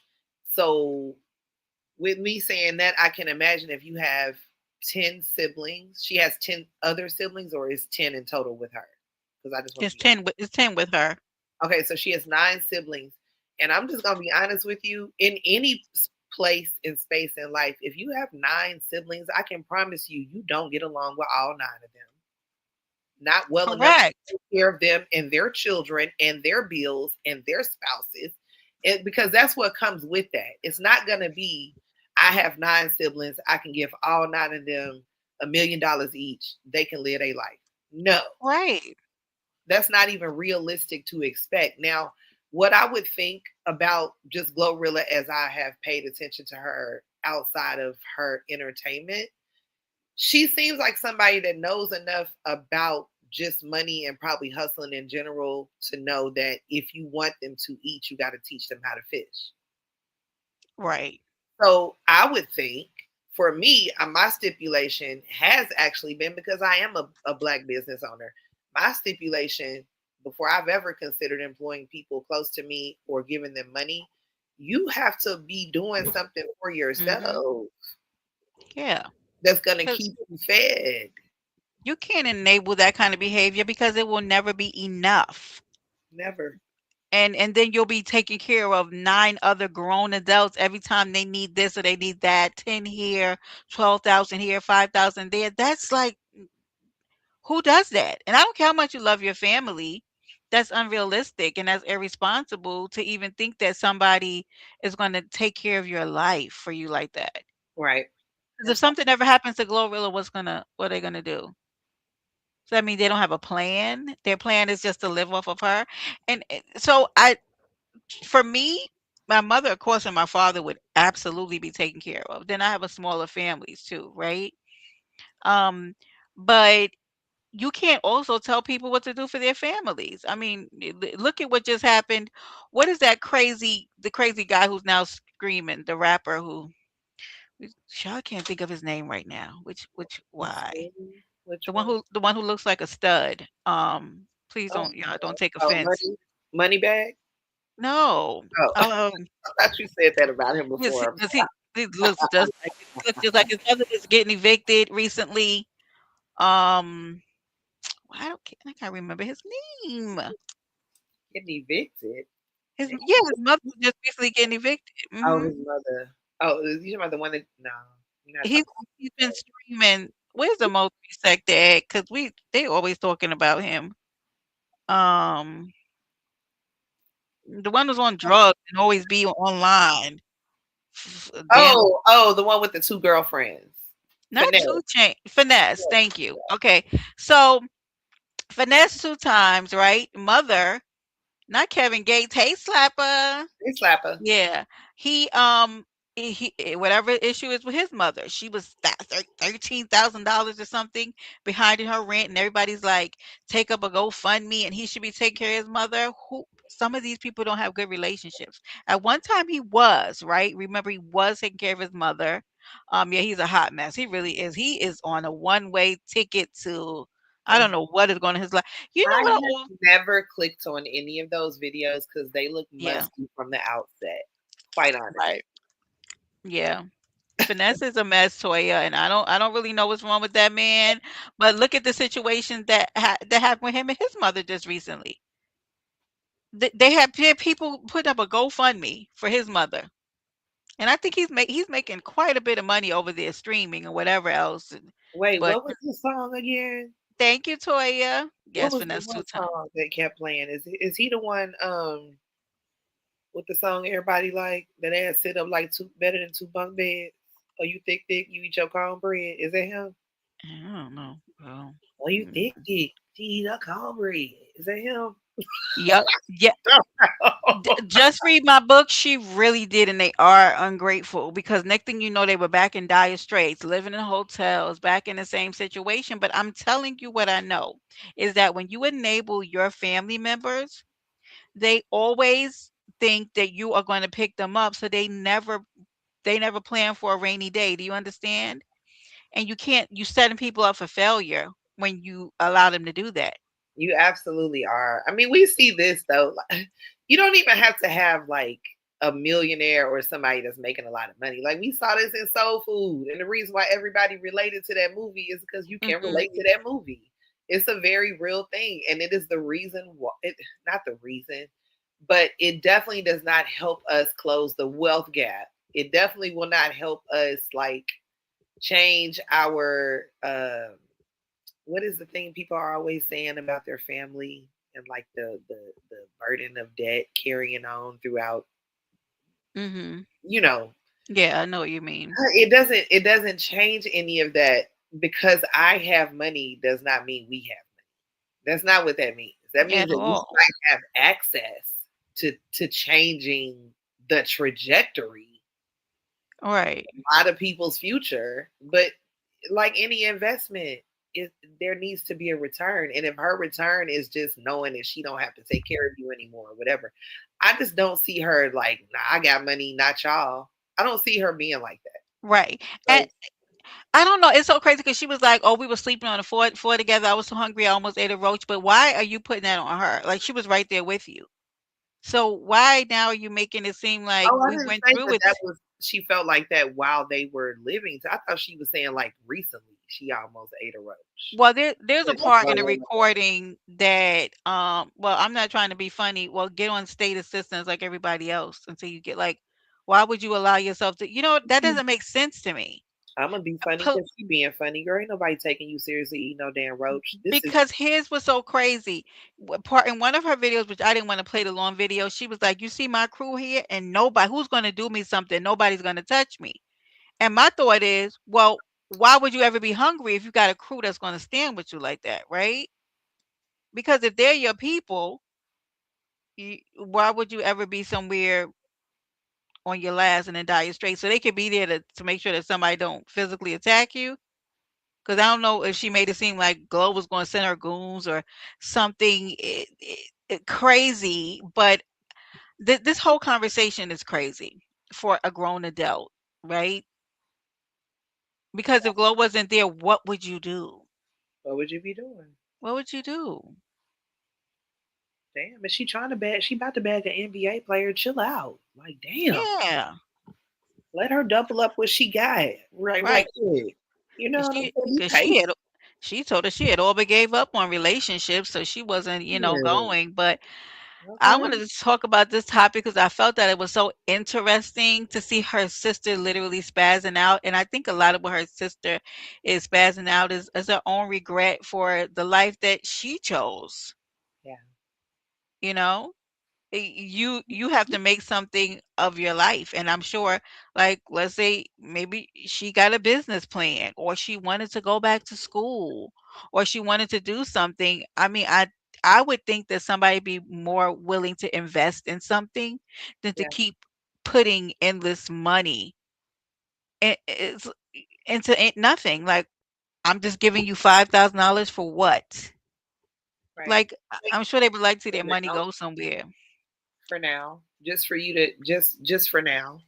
So with me saying that, I can imagine if you have 10 siblings, she has 10 other siblings, or is 10 in total with her? Because I just want to It's be 10 it's 10 with her. honest. Okay, so she has 9 siblings. And I'm just going to be honest with you. In any place in space in life, if you have 9 siblings, I can promise you, you don't get along with all 9 of them. Not well enough to Correct. take care of them and their children and their bills and their spouses. And because that's what comes with that. It's not going to be, I have 9 siblings. I can give all 9 of them $1 million each. They can live their life. No, Right. that's not even realistic to expect. Now, what I would think about just Glorilla as I have paid attention to her outside of her entertainment, she seems like somebody that knows enough about just money and probably hustling in general to know that if you want them to eat, you got to teach them how to fish. Right. So I would think for me, my stipulation has actually been because I am a black business owner. My stipulation before I've ever considered employing people close to me or giving them money, you have to be doing something for Mhm. yourself Yeah. that's going to 'Cause keep you fed. you can't enable that kind of behavior because it will never be enough. Never. And then you'll be taking care of 9 other grown adults every time they need this or they need that, 10 here, 12,000 here, 5,000 there. That's like, who does that? And I don't care how much you love your family. That's unrealistic and that's irresponsible to even think that somebody is going to take care of your life for you like that. Right. Because if That's something ever happens to Glorilla, what are they gonna do? So that means they don't have a plan. Their plan is just to live off of her. And so for me, my mother, of course, and my father would absolutely be taken care of. Then I have a smaller families too, right? Um, but you can't also tell people what to do for their families. I mean, look at what just happened. What is that the crazy guy who's now screaming, the rapper who, I can't think of his name right now. Why? which The one one? who looks like a stud. Please Oh, don't take oh, offense. money bag. No. Oh, Um, I thought you said that about him yes, before. he looks just like his other is getting evicted recently. Um, I can't remember his name. Getting evicted. his mother was just recently getting evicted. Oh, Mhm. his mother. Oh, you talking about the one that? No, you're not He's talking he's been streaming. Where's the most respect at? Because they always talking about him. Um, the one who's on about. drugs and always be online. Damn, Oh, the one with the two girlfriends. not Finesse. 2 Chain Finesse. Thank you. Okay, so Finesse 2 times, right? Mother, not Kevin Gates. Hey, Slapper. They slap her. Yeah. He, whatever issue is with his mother, she was that $13,000 or something behind in her rent, and everybody's like, take up a GoFundMe, and he should be taking care of his mother. Who? Some of these people don't have good relationships. At one time, he was right. Remember, he was taking care of his mother. Yeah, he's a hot mess. He really is. He is on a one-way ticket to. I don't know what is going on in his life. You know I what? have never clicked on any of those videos because they look Yeah. musty from the outset. Quite honest. Right. Yeah. Finesse is a mess, Toya, and I don't really know what's wrong with that man. But look at the situation that happened with him and his mother just recently. They had people put up a GoFundMe for his mother, and I think he's making quite a bit of money over there streaming or whatever else. Wait, But what was the song again? thank you, Toya. What Yes, was the Finesse one two times. song that kept playing? Is he the one with the song everybody like that ass sit up like two better than two bunk beds? Or you thick you eat your cornbread? Is that him? I don't know. Well, Or you mm, thick she eat a cornbread? Is that him? yep. Yeah. Just read my book. She really did, and they are ungrateful because next thing you know, they were back in dire straits, living in hotels, back in the same situation. But I'm telling you what I know is that when you enable your family members, they always think that you are going to pick them up, so they never plan for a rainy day. Do you understand? And you setting people up for failure when you allow them to do that. You absolutely are. I mean, we see this though. You don't even have to have like a millionaire or somebody that's making a lot of money. Like we saw this in Soul Food, and the reason why everybody related to that movie is because you can Hmm. relate to that movie. It's a very real thing, and it is the reason why. Not the reason, but it definitely does not help us close the wealth gap. It definitely will not help us like change our what is the thing people are always saying about their family and like the burden of debt carrying on throughout, Hmm. you know, Yeah, I know what you mean. it doesn't change any of that. Because I have money does not mean we have money. That's not what that means. That means At that we all. might have access to changing the trajectory All right. a lot of people's future. But like any investment, it, there needs to be a return. And if her return is just knowing that she don't have to take care of you anymore or whatever, I just don't see her like, nah, I got money, not y'all. I don't see her being like that. Right. And So I don't know. It's so crazy because she was like, "Oh, we were sleeping on the floor together. I was so hungry, I almost ate a roach." But why are you putting that on her? Like she was right there with you. So why now are you making it seem like oh, I we didn't went say through that it? that was she felt like that while they were living. I thought she was saying like recently she almost ate a roach. Well, there's a But part in the recording that well, I'm not trying to be funny. Well, get on state assistance like everybody else until you get like, why would you allow yourself to? That doesn't make sense to me. I'm gonna be funny Po- because she being funny, girl. Ain't nobody taking you seriously. Eat no damn roach. This is Because his was so crazy. Part in one of her videos, which I didn't want to play the long video, she was like, "You see my crew here, and nobody who's going to do me something. Nobody's going to touch me." And my thought is, well, why would you ever be hungry if you got a crew that's going to stand with you like that, right? Because if they're your people, why would you ever be somewhere on your last and then die straight? So they could be there to make sure that somebody don't physically attack you. Because I don't know if she made it seem like Glow was going to send her goons or something crazy, but this whole conversation is crazy for a grown adult, right? Because if Glow wasn't there, what would you do? what would you be doing? What would you do? Damn, is she trying to bag? She about to bag an NBA player. Chill out. Like, damn, Yeah, let her double up what she got. Right right. quick. You know Because what I'm she, saying? Be cause she patient. had, she told us she had all but gave up on relationships, so she wasn't, Yeah. going. But I Okay. wanted to talk about this topic because I felt that it was so interesting to see her sister literally spazzing out. And I think a lot of what her sister is spazzing out is her own regret for the life that she chose. Yeah. You know, you have to make something of your life, and I'm sure, like, let's say maybe she got a business plan, or she wanted to go back to school, or she wanted to do something. I mean, I would think that somebody be more willing to invest in something than to Yeah. keep putting endless money it's into nothing. Like, I'm just giving you $5,000 for what? Right. Like, I'm sure they would like to see For their money now. go somewhere. For now. Just for you to just for now.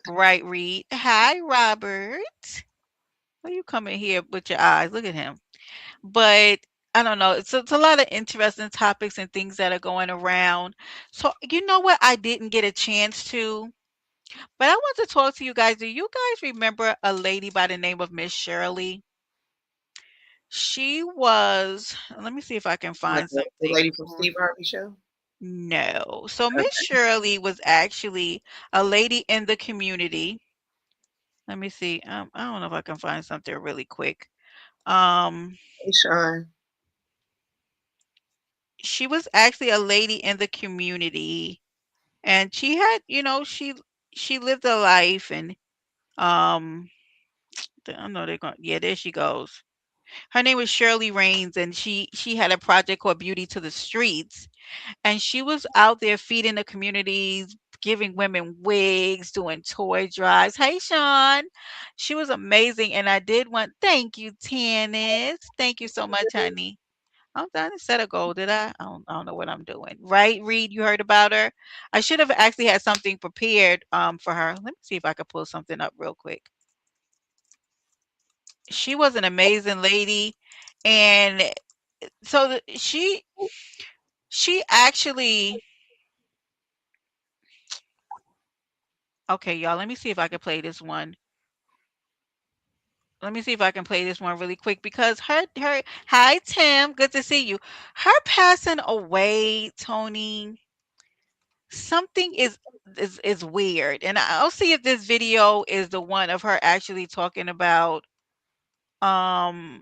Right, Reed. Hi, Robert. Why you coming here with your eyes? Look at him. But I don't know. It's a lot of interesting topics and things that are going around. So, you know what? I didn't get a chance to, but I want to talk to you guys. Do you guys remember a lady by the name of Miss Shirley? She was, let me see if I can Like find the something. lady from Steve Harvey show. No. So, Miss Okay. Shirley was actually a lady in the community. Let me see. I don't know if I can find something really quick. Um, Hey Sean. she was actually a lady in the community, and she had, she lived a life, and um, I know they're going. Yeah, there she goes. Her name was Shirley Raines, and she had a project called Beauty to the Streets, and she was out there feeding the communities, giving women wigs, doing toy drives. Hey, Sean, she was amazing, and I did want. Thank you, Tannis. Thank you so much, honey. I'm done. Set a goal, did I? I don't know what I'm doing. Right, Reed? You heard about her? I should have actually had something prepared for her. Let me see if I could pull something up real quick. She was an amazing lady, and so she actually, okay, y'all. Let me see if I can play this one. Let me see if I can play this one really quick because her hi Tim, good to see you. Her passing away, Tony, something is weird. And I'll see if this video is the one of her actually talking about um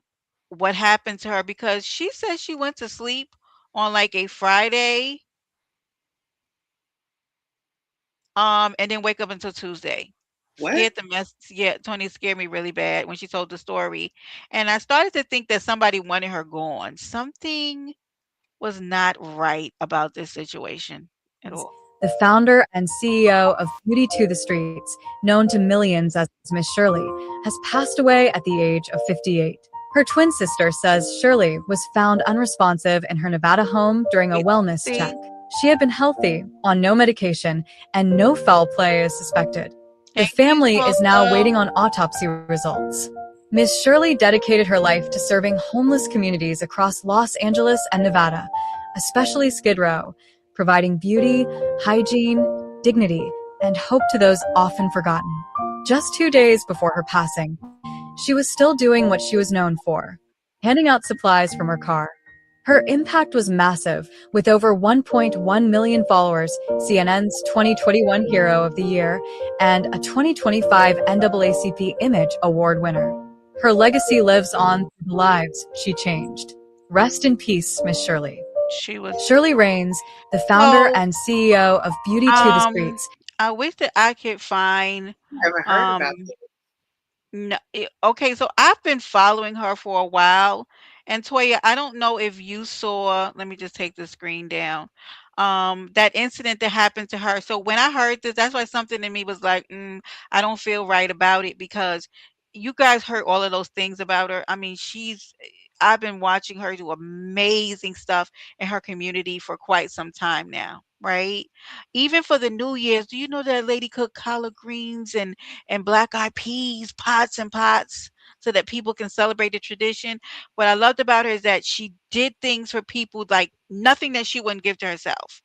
what happened to her, because she says she went to sleep on like a Friday and didn't wake up until Tuesday. What? Scared the mess. Yeah, Tony scared me really bad when she told the story. And I started to think that somebody wanted her gone. Something was not right about this situation at all. The founder and CEO of Beauty to the Streets, known to millions as Miss Shirley, has passed away at the age of 58. Her twin sister says Shirley was found unresponsive in her Nevada home during a Yeah, wellness check. see, She had been healthy, on no medication, and no foul play is suspected. The thank you, family is now Smoko. waiting on autopsy results. Miss Shirley dedicated her life to serving homeless communities across Los Angeles and Nevada, especially Skid Row, providing beauty, hygiene, dignity, and hope to those often forgotten. Just 2 days before her passing, she was still doing what she was known for, handing out supplies from her car. Her impact was massive, with over 1.1 million followers, CNN's 2021 Hero of the Year, and a 2025 NAACP Image Award winner. Her legacy lives on through the lives she changed. Rest in peace, Miss Shirley. She was Shirley Raines, the founder so and CEO of Beauty to the um Streets. I wish that I could find I haven't heard about um this. no, okay, so I've been following her for a while. And Toya, I don't know if you saw, let me just take the screen down. That incident that happened to her. So when I heard this, that's why something in me was like, I don't feel right about it, because you guys heard all of those things about her. I mean, I've been watching her do amazing stuff in her community for quite some time now, right? Even for the New Year's, do you know that lady cooked collard greens and black eyed peas, pots and pots, so that people can celebrate the tradition? What I loved about her is that she did things for people, like nothing that she wouldn't give to herself.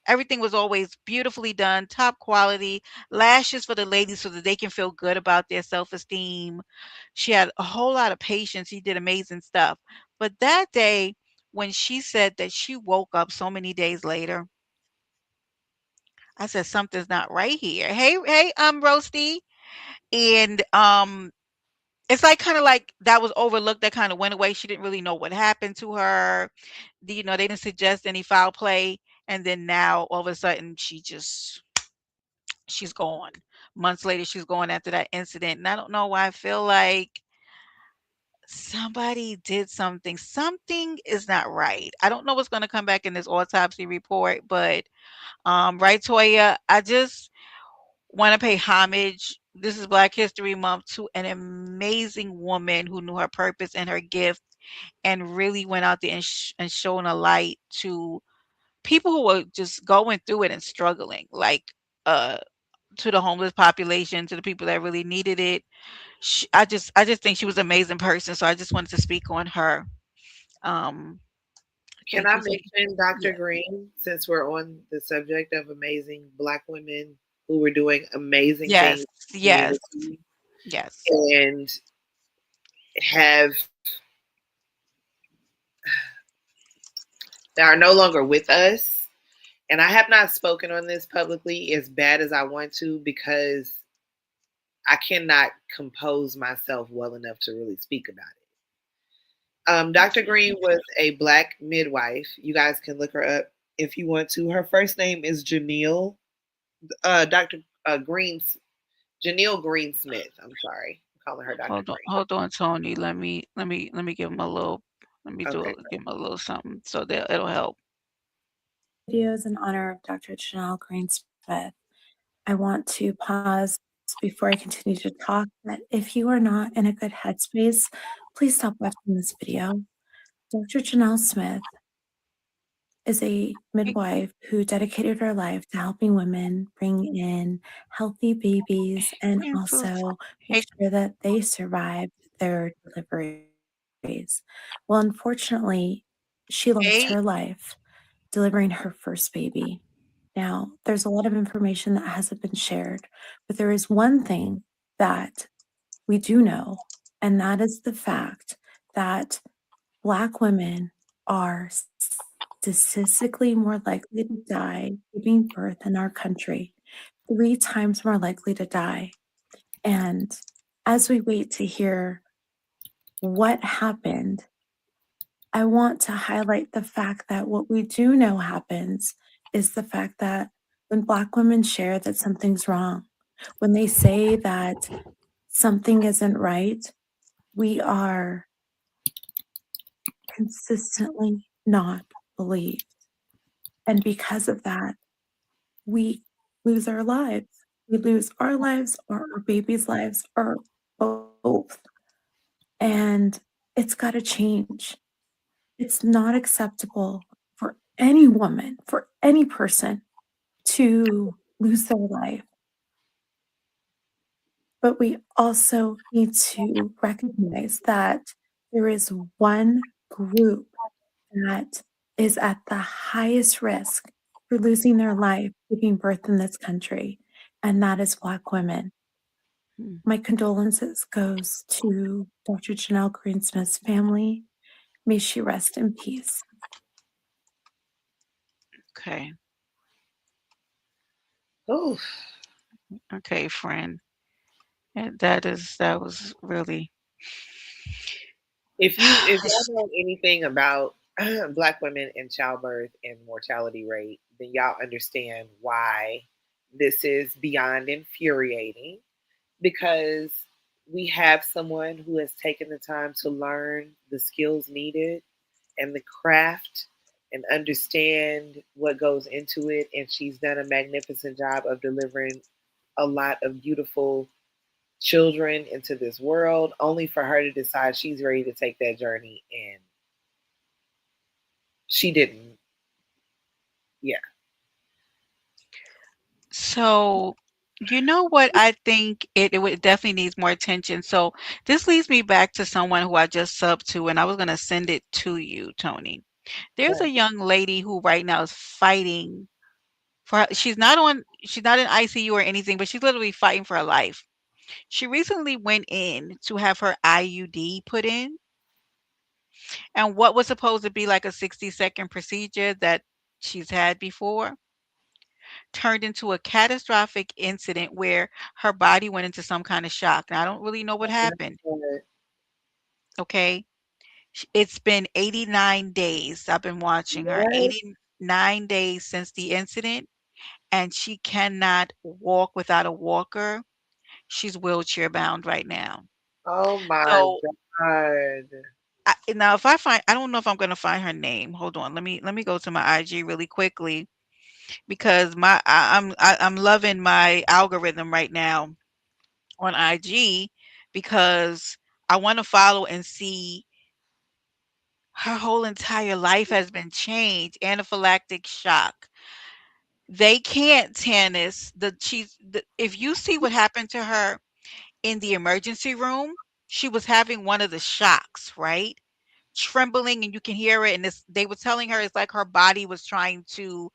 Everything was always beautifully done, top quality, lashes for the ladies so that they can feel good about their self-esteem. She had a whole lot of patience. She did amazing stuff. But that day, when she said that she woke up so many days later, I said something's not right here. Hey, hey, Roasty, and it's like kind of like that was overlooked. That kind of went away. She didn't really know what happened to her. They didn't suggest any foul play, and then now all of a sudden she's gone. Months later, she's gone after that incident, and I don't know why I feel like somebody did something. Something is not right. I don't know what's going to come back in this autopsy report, but right, Toya, I just want to pay homage. This is Black History Month to an amazing woman who knew her purpose and her gift and really went out there and, and shown a light to people who were just going through it and struggling, like uh to the homeless population, to the people that really needed it. I just think she was an amazing person, so I just wanted to speak on her. Um, Can thank I you. mention Yeah. Dr. Green since we're on the subject of amazing Black women who were doing amazing Yes. things in the Yes. community Yes. and have that are no longer with us? And I have not spoken on this publicly as bad as I want to because I cannot compose myself well enough to really speak about it. Dr. Green was a Black midwife. You guys can look her up if you want to. Her first name is Janelle. Dr. Green's Janelle Green Smith. I'm sorry, I'm calling her Dr. Green. Hold on, Tony. Let me give him a little. Let me Okay. give him a little something so that it'll help. Videos in honor of Dr. Janelle Green Smith. I want to pause before I continue to talk that if you are not in a good headspace, please stop watching this video. Dr. Janelle Smith is a Hey, midwife who dedicated her life to helping women bring in healthy babies and hey, also make hey, sure that they survived their deliveries. Well, unfortunately, she lost her hey, life delivering her first baby. Now, there's a lot of information that hasn't been shared, but there is one thing that we do know, and that is the fact that Black women are statistically more likely to die giving birth in our country, 3 times more likely to die. And as we wait to hear what happened, I want to highlight the fact that what we do know happens is the fact that when Black women share that something's wrong, when they say that something isn't right, we are consistently not believed. And because of that, we lose our lives. We lose our lives or our babies' lives or both. And it's got to change. It's not acceptable for any woman, for any person to lose their life. But we also need to recognize that there is one group that is at the highest risk for losing their life giving birth in this country, and that is Black women. hmm, My condolences goes to Dr. Janelle Greensmith's family. May she rest in peace. okay, Oh, okay, friend. And that was really if y'all know anything about Black women and childbirth and mortality rate, then y'all understand why this is beyond infuriating because we have someone who has taken the time to learn the skills needed and the craft and understand what goes into it. And she's done a magnificent job of delivering a lot of beautiful children into this world, only for her to decide she's ready to take that journey. And she didn't. Yeah. so. You know what? I think it definitely needs more attention. So this leads me back to someone who I just subbed to, and I was gonna send it to you, Tony. There's a young lady who right now is fighting for she's not in ICU or anything, but she's literally fighting for her life. She recently went in to have her IUD put in, And what was supposed to be like a 60-second procedure that she's had before turned into a catastrophic incident where her body went into some kind of shock. Now, I don't really know what happened. What? Okay. It's been 89 days. I've been watching her. What? 89 days since the incident, and she cannot walk without a walker. She's wheelchair bound right now. Oh my So God. now, if I find, I don't know if I'm gonna find her name. Hold on. Let me go to my IG really quickly because I'm loving my algorithm right now on IG because I want to follow and see her whole entire life has been changed. Anaphylactic shock. They can't, Tannis. If you see what happened to her in the emergency room, she was having one of the shocks, right? Trembling, and you can hear it. And they were telling her it's like her body was trying to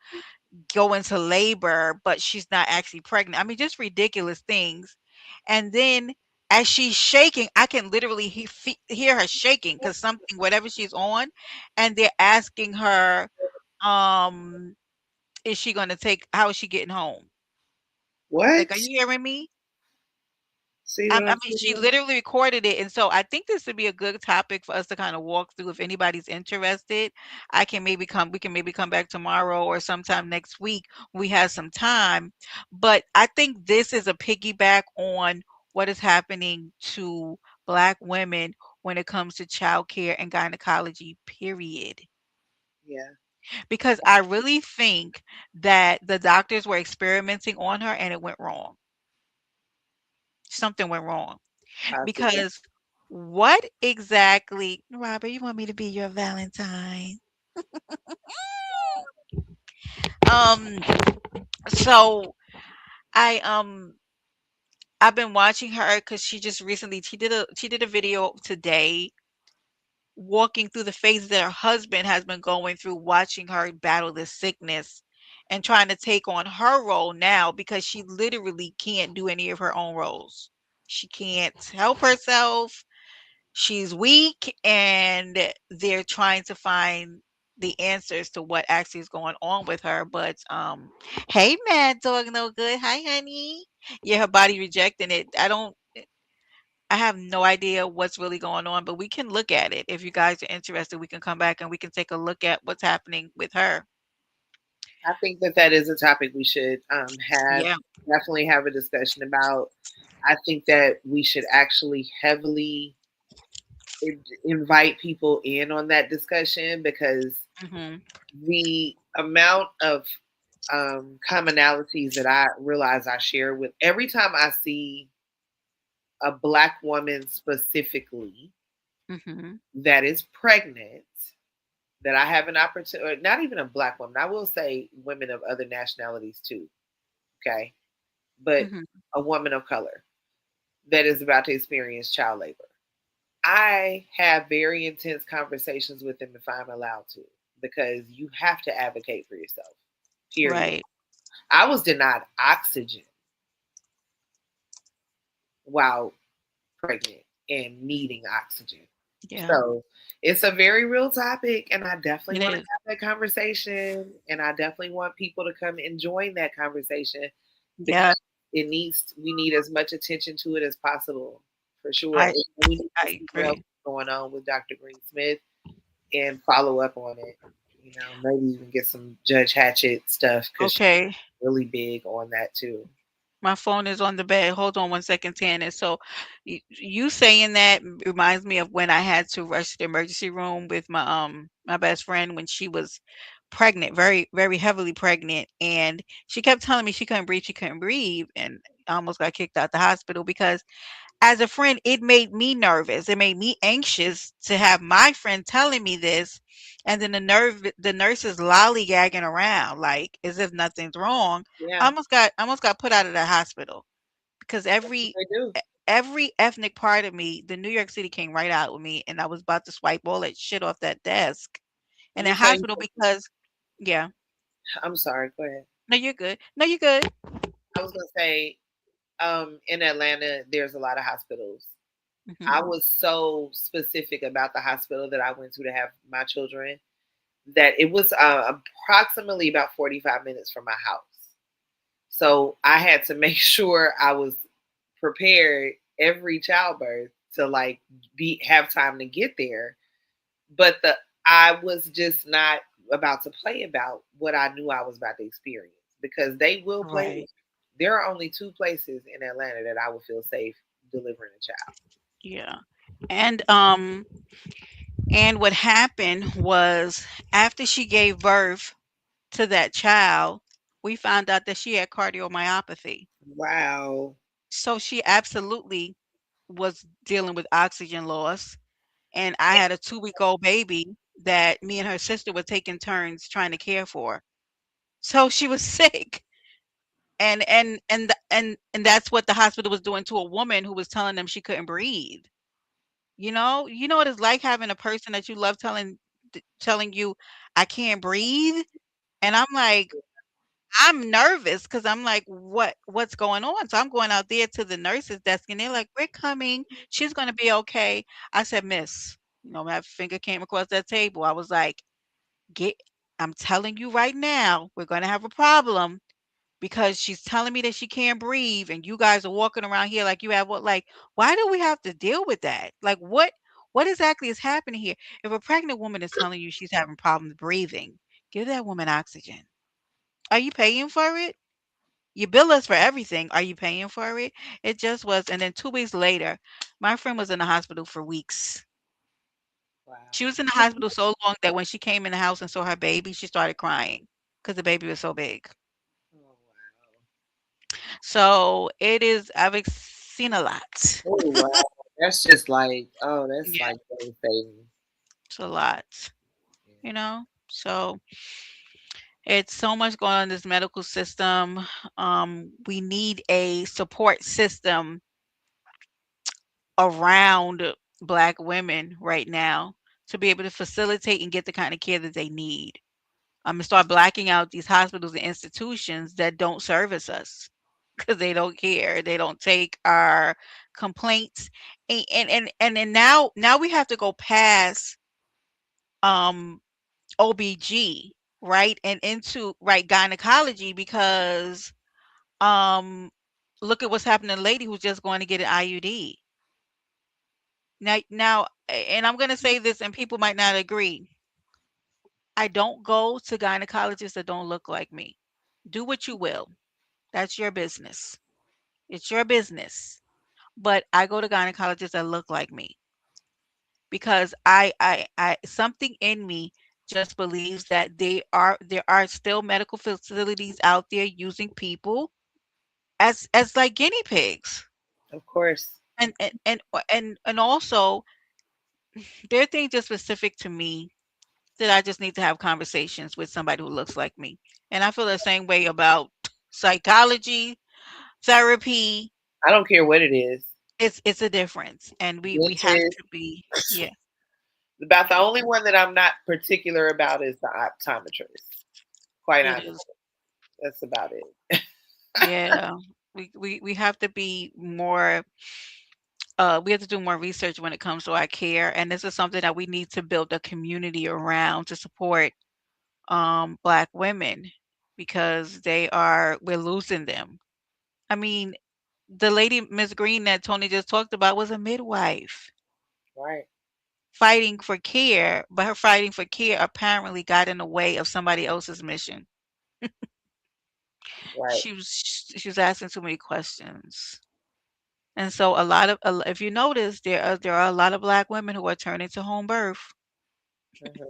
go into labor, but she's not actually pregnant. I mean, just ridiculous things. And then as she's shaking, I can literally hear her shaking because something, whatever she's on, and they're asking her, um, is she going to how is she getting home? Like, are What? you hearing me? See what I I'm mean, she saying? literally recorded it, and so I think this would be a good topic for us to kind of walk through. If anybody's interested, we can maybe come back tomorrow or sometime next week. We have some time, but I think this is a piggyback on what is happening to Black women when it comes to childcare and gynecology. Period. Yeah. Because I really think that the doctors were experimenting on her and it went wrong. Something went wrong. Possibly. Because what exactly, Robert, you want me to be your Valentine? Um, so I I've been watching her because she did a video today walking through the phases that her husband has been going through, watching her battle this sickness and trying to take on her role now because she literally can't do any of her own roles. She can't help herself. She's weak, and they're trying to find the answers to what actually is going on with her. But hey, Mad Dog, no good. Hi, honey. Yeah, her body rejecting it. I have no idea what's really going on, but we can look at it. If you guys are interested, we can come back and we can take a look at what's happening with her. I think that that is a topic we should have Yeah. definitely have a discussion about. I think that we should actually heavily invite people in on that discussion because Hmm. the amount of commonalities that I realize I share with every time I see a Black woman specifically Hmm. that is pregnant, that I have an opportunity, not even a Black woman, I will say women of other nationalities too, okay, but Hmm. a woman of color that is about to experience child labor. I have very intense conversations with them if I'm allowed to, because you have to advocate for yourself, period. Right. I was denied oxygen while pregnant and needing oxygen. Yeah. So it's a very real topic, and I definitely It want to is. have that conversation, and I definitely want people to come and join that conversation Yeah. because we need as much attention to it as possible, for sure. I And we need to I see what else agree. is going on with Dr. Green Smith and follow up on it. Maybe even get some Judge Hatchett stuff because she's Okay. really big on that too. My phone is on the bed. Hold on one second, Tanner. So, you saying that reminds me of when I had to rush to the emergency room with my best friend when she was pregnant, very very heavily pregnant, and she kept telling me she couldn't breathe, and I almost got kicked out the hospital because as a friend, it made me nervous. It made me anxious to have my friend telling me this, and then the nurses lollygagging around like as if nothing's wrong. Yeah, I almost got put out of that hospital because that's what they do. every ethnic part of me, the New York City came right out with me, and I was about to swipe all that shit off that desk in Let the me tell you hospital something. because yeah. I'm sorry. Go ahead. No, you're good. No, you're good. I was gonna say, in Atlanta, there's a lot of hospitals Mhm. I was so specific about the hospital that I went to have my children that it was approximately about 45 minutes from my house. So I had to make sure I was prepared every childbirth to like be have time to get there. But I was just not about to play about what I knew I was about to experience because they will play with you. Right. There are only two places in Atlanta that I would feel safe delivering a child. Yeah. And what happened was after she gave birth to that child, we found out that she had cardiomyopathy. Wow. So she absolutely was dealing with oxygen loss. And I had a 2-week-old baby that me and her sister were taking turns trying to care for. So she was sick. And that's what the hospital was doing to a woman who was telling them she couldn't breathe. You know what it's like having a person that you love telling you, "I can't breathe?" And I'm like, I'm nervous because 'cause I'm like, "What's going on?" So I'm going out there to the nurse's desk, and they're like, "We're coming. She's gonna be okay." I said, "Miss," my finger came across that table. I was like, "Get I'm telling you right now, we're gonna have a problem because she's telling me that she can't breathe, and you guys are walking around here like you have what like, why do we have to deal with that? Like, what exactly is happening here? If a pregnant woman is telling you she's having problems breathing, give that woman oxygen. Are you paying for it? You bill us for everything. Are you paying for it?" It just was. And then 2 weeks later, my friend was in the hospital for weeks. She Wow. was in the hospital so long that when she came in the house and saw her baby, she started crying because the baby was so big. Oh wow. So it is, seen a lot. Oh wow. That's just like that's Yeah, like devastating. it's a lot, you know? So it's so much going on in this medical system. We need a support system around Black women right now to be able to facilitate and get the kind of care that they need. And start blacking out these hospitals and institutions that don't service us because they don't care. They don't take our complaints. And then now we have to go past um OBG, right? And into right gynecology because um look at what's happening to a lady who's just going to get an IUD. And I'm going to say this, and people might not agree. I don't go to gynecologists that don't look like me. Do what you will. That's your business. It's your business. But I go to gynecologists that look like me because I something in me just believes that there are still medical facilities out there using people as like guinea pigs. Of course. And also there are things just specific to me that I just need to have conversations with somebody who looks like me. And I feel the same way about psychology, therapy. I don't care what it is. It's a difference, and we have Dentist. to be. Yeah, About the only one that I'm not particular about is the optometrist. Quite it honestly, is. that's about it. Yeah, we have to be more. We have to do more research when it comes to our care, and this is something that we need to build a community around to support Black women because we're losing them. I mean, the lady Miss Green that Tony just talked about was a midwife Right. fighting for care, but her fighting for care apparently got in the way of somebody else's mission. Right. She was asking too many questions. And so if you notice, there are a lot of Black women who are turning to home birth. Hmm.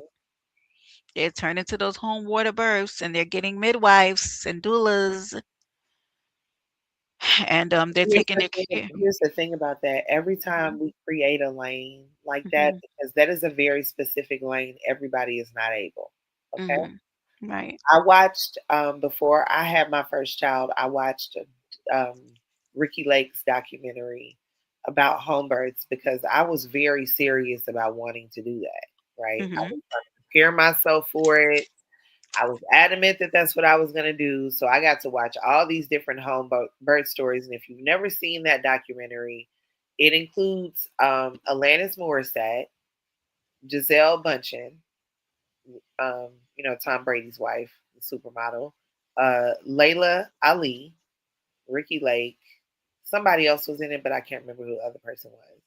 They're turning to those home water births, and they're getting midwives and doulas, and they're taking their care. Here's the thing about that. Every time Mhm, we create a lane like that, mhm, because that is a very specific lane, everybody is not able. Okay. mhm. Right. I watched before I had my first child. I watched um, Ricky Lake's documentary about home births because I was very serious about wanting to do that. Right, I was Mhm, trying to prepare myself for it. I was adamant that that's what I was going to do. So I got to watch all these different home birth stories. And if you've never seen that documentary, It includes Alanis Morissette, Giselle Bundchen, Tom Brady's wife, the supermodel, Layla Ali, Ricky Lake. Somebody else was in it, but I can't remember who the other person was.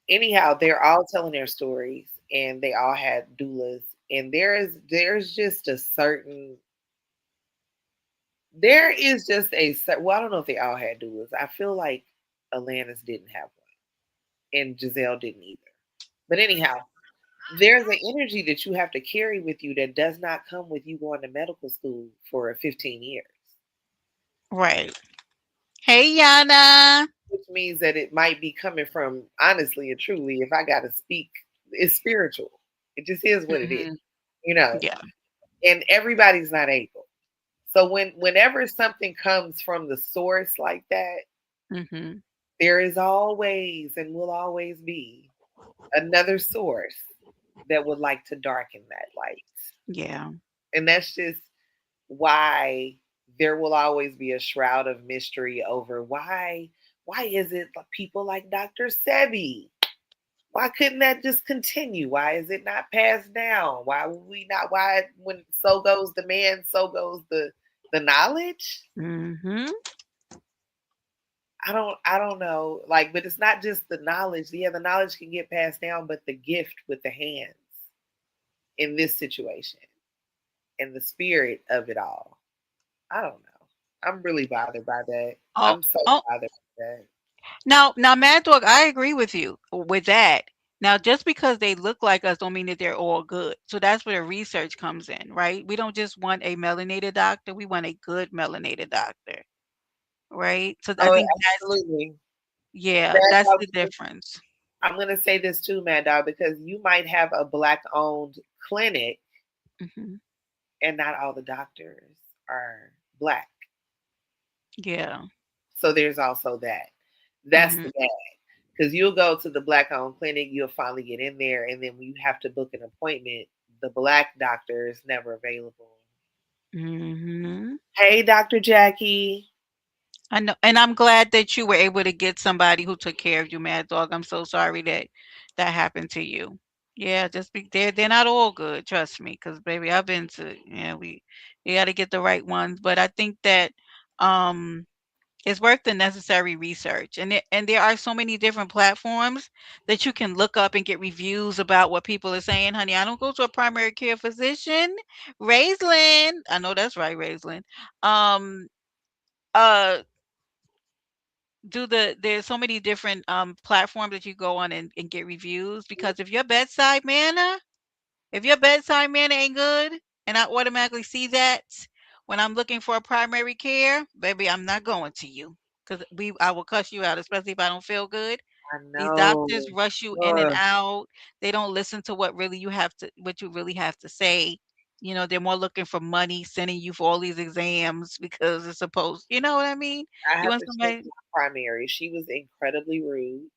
Anyhow, they're all telling their stories, and they all had doulas. And there's just a certain there is just a well, I don't know if they all had doulas. I feel like Alanis didn't have one, and Giselle didn't either. But anyhow, there's an energy that you have to carry with you that does not come with you going to medical school for 15 years, Right. Hey, Yana. which means that it might be coming from honestly and truly, if I got to speak, it's spiritual. It just is what it is, Mhm. you know. Yeah. And everybody's not able. So whenever something comes from the source like that, Mhm. there is always and will always be another source that would like to darken that light. Yeah. And that's just why there will always be a shroud of mystery over why is it people like Dr. Sebi? Why couldn't that just continue? Why is it not passed down? Why would we not why when so goes the man, so goes the knowledge? Mhm. I don't know. Like, but it's not just the knowledge. Yeah, the knowledge can get passed down, but the gift with the hands in this situation and the spirit of it all. I don't know. I'm really bothered by that. Oh, I'm so oh. bothered by that. Now, Mad Dog, I agree with you with that. Now, just because they look like us don't mean that they're all good. So that's where the research comes in, right? We don't just want a melanated doctor, we want a good melanated doctor, right? So I Oh, think that's absolutely. yeah, Mad that's Dog, the difference. I'm gonna say this too, Mad Dog, because you might have a black owned clinic Mhm. and not all the doctors are black. Yeah. So there's also that. That's Mhm. the bad. Because you'll go to the black owned clinic, you'll finally get in there, and then when you have to book an appointment, the black doctor is never available. Mhm. Hey, Dr. Jackie. I know, and I'm glad that you were able to get somebody who took care of you, Mad Dog. I'm so sorry that that happened to you. Yeah, just be they're not all good, trust me, because baby, I've been to yeah, we you got to get the right ones. But I think that um it's worth the necessary research, and there are so many different platforms that you can look up and get reviews about what people are saying. Honey, I don't go to a primary care physician. Raislyn, I know that's right, Raislyn. Um, uh there's so many different platforms that you go on and get reviews because if your bedside manner ain't good and I automatically see that when I'm looking for a primary care, baby, I'm not going to you because we I will cuss you out, especially if I don't feel good. I These know. doctors rush you in and Ugh, out. They don't listen to what you really have to say. You know, they're more looking for money, sending you for all these exams because it's supposed, you know what I mean? I You have want to change somebody my primary. She was incredibly rude.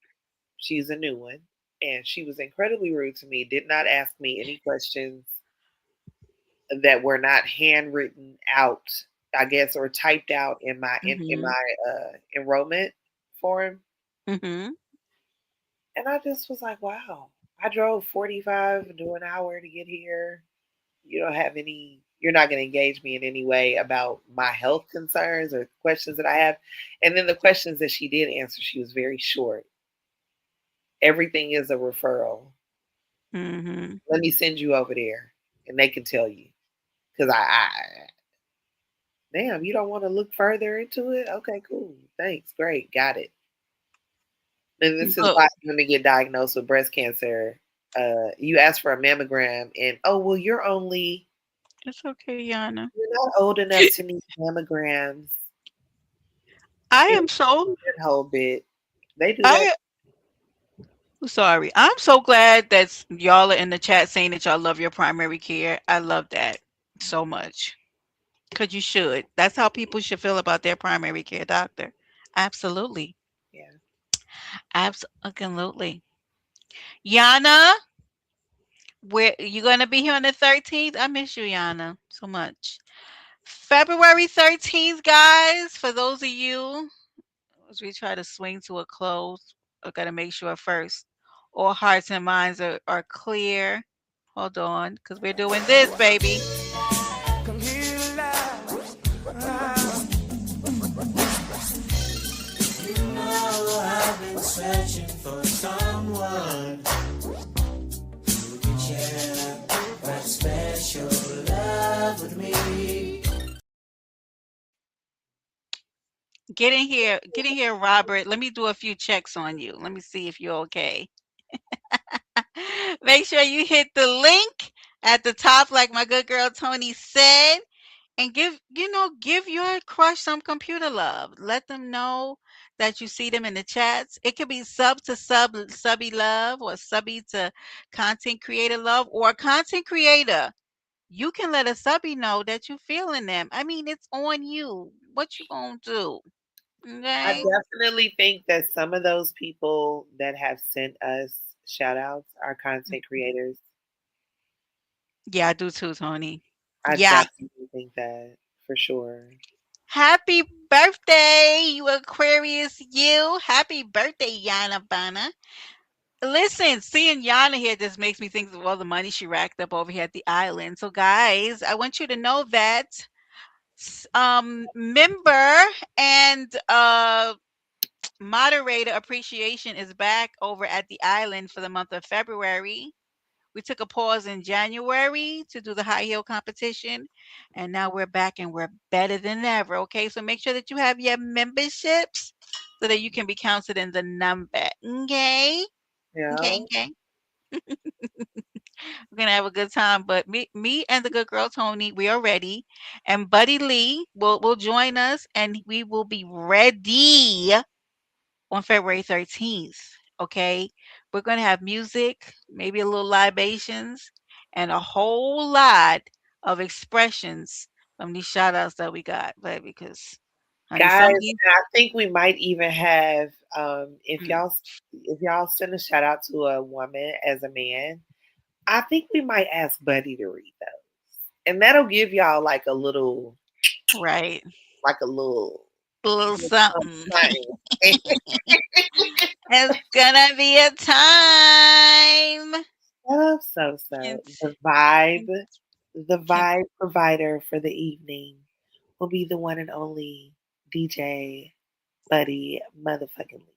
She's a new one. And she was incredibly rude to me, did not ask me any questions that were not handwritten out, I guess, or typed out in Mhm. my enrollment form. Mhm. And I just was like, wow. I drove 45 to an hour to get here. You don't have any, you're not going to engage me in any way about my health concerns or questions that I have. And then the questions that she did answer, she was very short. Everything is a referral. Mhm. Let me send you over there and they can tell you. Because damn, you don't want to look further into it? Okay, cool. Thanks. Great. Got it. And this is Look, why women get diagnosed with breast cancer. You ask for a mammogram, and oh, well, it's okay, Yana. you're not old enough to need mammograms. I You am so know that whole bit. They do that. I sorry. I'm so glad that y'all are in the chat saying that y'all love your primary care. I love that so much. Cause you should. That's how people should feel about their primary care doctor. Absolutely. Yeah. Absolutely. Yana, where you gonna be here on the 13th? I miss you, Yana, so much. February 13th, guys, for those of you as we try to swing to a close. I gotta make sure first. All hearts and minds are clear. Hold on, because we're doing this, baby. Come here alive. You know I've been searching for someone who can share that special love with me. Get in here, Robert. Let me do a few checks on you. Let me see if you're okay. Make sure you hit the link at the top, like my good girl Tony said, and give your crush some computer love. Let them know that you see them in the chats. It could be sub to subby love, or subby to content creator love, or content creator. You can let a subby know that you feeling them. I mean, it's on you. What you gonna do? I Okay. definitely think that some of those people that have sent us shout outs are content creators. Yeah, I do too, Tony. I Yeah. definitely think that for sure. Happy birthday, you Aquarius, you. Happy birthday, Yana Bana. Listen, seeing Yana here just makes me think of all the money she racked up over here at the island. So, guys, I want you to know that member and moderator appreciation is back over at the island for the month of February. We took a pause in January to do the high heel competition, and now we're back and we're better than ever. Okay, so make sure that you have your memberships so that you can be counted in the number. Okay, Yeah. okay, okay. We're gonna have a good time. But me and the good girl Tony, we are ready, and Buddy Lee will join us, and we will be ready on February 13th. Okay. We're going to have music, maybe a little libations, and a whole lot of expressions from these shout outs that we got, baby. Because, honey, Guys, some of these, and I think we might even have mm, if y'all send a shout out to a woman as a man, I think we might ask Buddy to read those. And that'll give y'all right, like a little a little something. something. It's gonna be a time. So Can, can, the can, vibe provider for the evening will be the one and only DJ Buddy motherfucking Lee.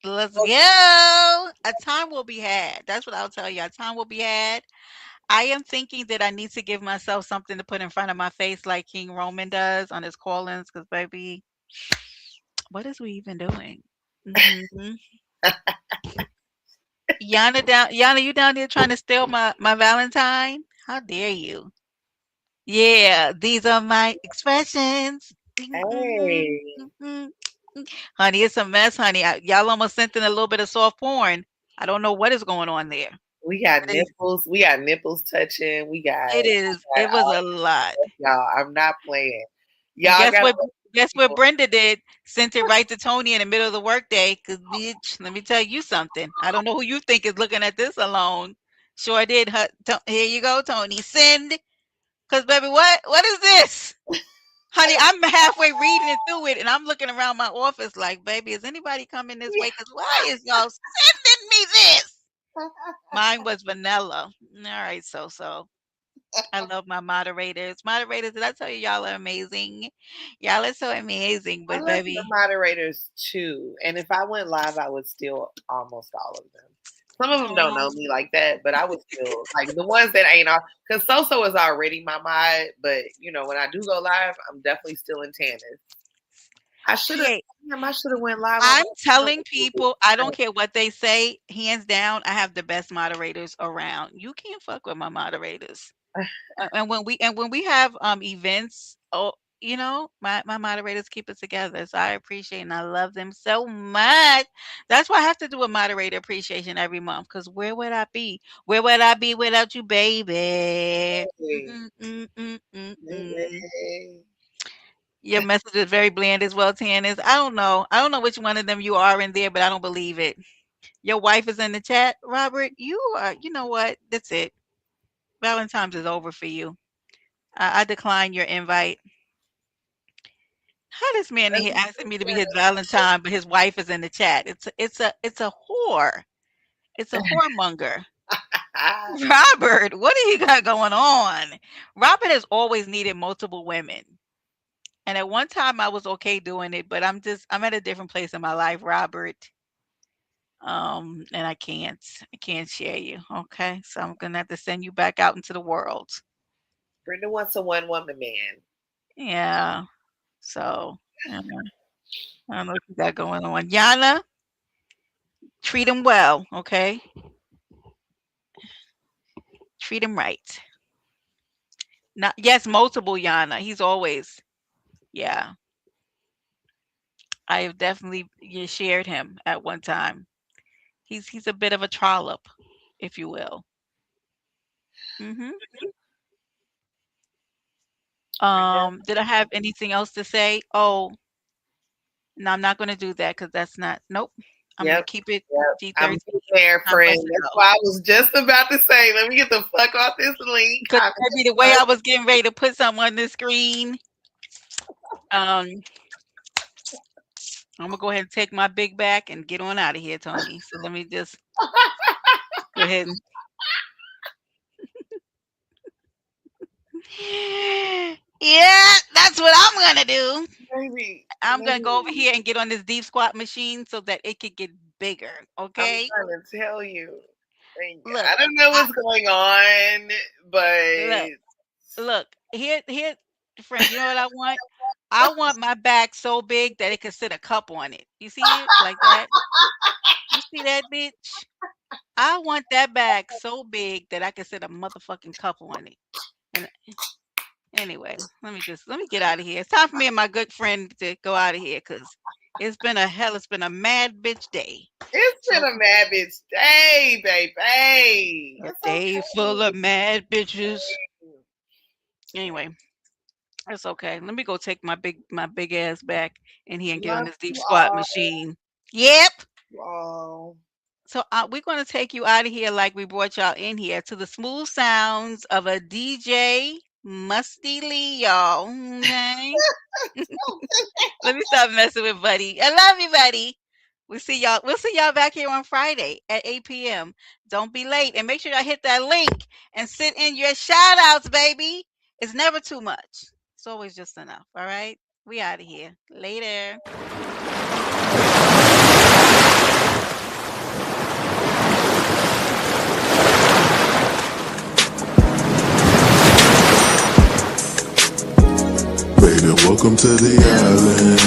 let's go. A time will be had. That's what I'll tell you. A time will be had. I am thinking that I need to give myself something to put in front of my face like King Roman does on his call-ins, because baby, what is we even doing? Mhm. Yana, you down there trying to steal my Valentine? How dare you? Yeah, these are my expressions. Hey, Honey, it's a mess, honey. Y'all almost sent in a little bit of soft porn. I don't know what is going on there. we got It is. nipples. We got nipples touching. It is. We got It was all a lot. that, y'all. I'm not playing. And Y'all gotta let guess what people. Brenda did? Sent it right to Tony in the middle of the workday. Cause bitch, let me tell you something. I don't know who you think is looking at this alone. Sure did. Here you go, Tony. Send. Cause baby, what is this? Honey, I'm halfway reading it through it, and I'm looking around my office like, baby, is anybody coming this way? Cause why is y'all sending me this? Mine was vanilla. All right, so. I love my moderators. Moderators, did I tell you y'all are amazing? Y'all are so amazing. I But love your baby, moderators too. And if I went live, I would steal almost all of them. Some of them don't oh, know me like that, but I would still like the ones that ain't all. Because Soso is already my mod, but when I do go live, I'm definitely still in Tannis. I should have. hey, Damn, I should have went live on I'm my. telling people, I don't care what they say, hands down, I have the best moderators around. You can't fuck with my moderators. And when we have events, oh, my moderators keep it together. So I appreciate and I love them so much. That's why I have to do a moderator appreciation every month. Cause where would I be? Where would I be without you, baby? Hey, Mm, mm, mm, mm, mm. hey. Your message is very bland as well, Tannis. I don't know. I don't know which one of them you are in there, but I don't believe it. Your wife is in the chat, Robert. You are. You know what? That's it. Valentine's is over for you. I decline your invite. How this man in here asking me to be his Valentine, but his wife is in the chat? It's a whore. It's a whoremonger. Robert, what do you got going on? Robert has always needed multiple women. And at one time I was okay doing it, but I'm at a different place in my life, Robert. And I can't share you. Okay. So I'm gonna have to send you back out into the world. Brenda wants a one woman man. Yeah. So I don't know what you got going on. Yana, treat him well, okay? Treat him right. Not yes, multiple Yana. He's always, yeah. I have definitely shared him at one time. He's a bit of a trollop, if you will. Mhm. Did I have anything else to say? Oh, no, I'm not gonna do that because that's not. Nope. I'm gonna Yep. keep it I'm G13. there, Time for us friend. to That's go. why I was just about to say, let me get the fuck off this link. Because maybe the way I was getting ready to put something on the screen, I'm gonna go ahead and take my big back and get on out of here, Tony. So let me just go ahead and. Yeah, that's what I'm gonna do. Baby, I'm gonna go over here and get on this deep squat machine so that it could get bigger. I'm Okay. trying to tell you. Look, I don't know what's going on, but look. Here, friend. You know what I want? I want my back so big that it could sit a cup on it. You see it like that? You see that, bitch? I want that bag so big that I could sit a motherfucking cup on it. And anyway, let me get out of here. It's time for me and my good friend to go out of here because it's been a mad bitch day. It's been a mad bitch day, baby. A day full of mad bitches. Anyway, it's okay. Let me go take my big ass back in here and get on this deep squat machine. Yep. Wow. So we're going to take you out of here like we brought y'all in here to the smooth sounds of a DJ Musty Lee, y'all. Okay? Let me stop messing with Buddy. I love you, Buddy. We'll see y'all back here on Friday at 8 p.m. Don't be late. And make sure y'all hit that link and send in your shout outs, baby. It's never too much. It's always just enough. All right? We out of here. Later. Baby, welcome to the island.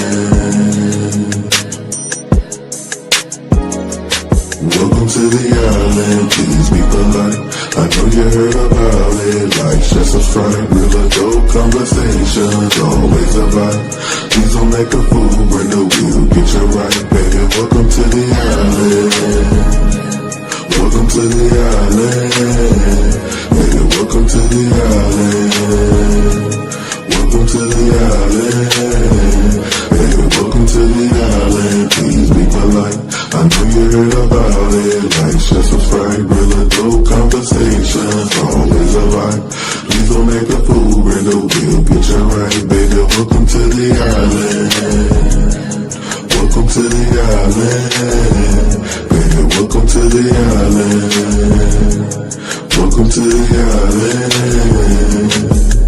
Welcome to the island, please be polite. I know you heard about it, like, share, subscribe. Real adult conversations, always a vibe. Please don't make a fool, Brenda will get you right. Baby, welcome to the island. Welcome to the island. Baby, welcome to the island. Welcome to the island. Baby, welcome to the island. Please be polite. I know you heard about it. Like, share, subscribe. Real adult conversations, always a vibe. Please don't make a fool, Brenda will get you right. Baby, welcome to the island. Welcome to the island. Baby, welcome to the island. Welcome to the island.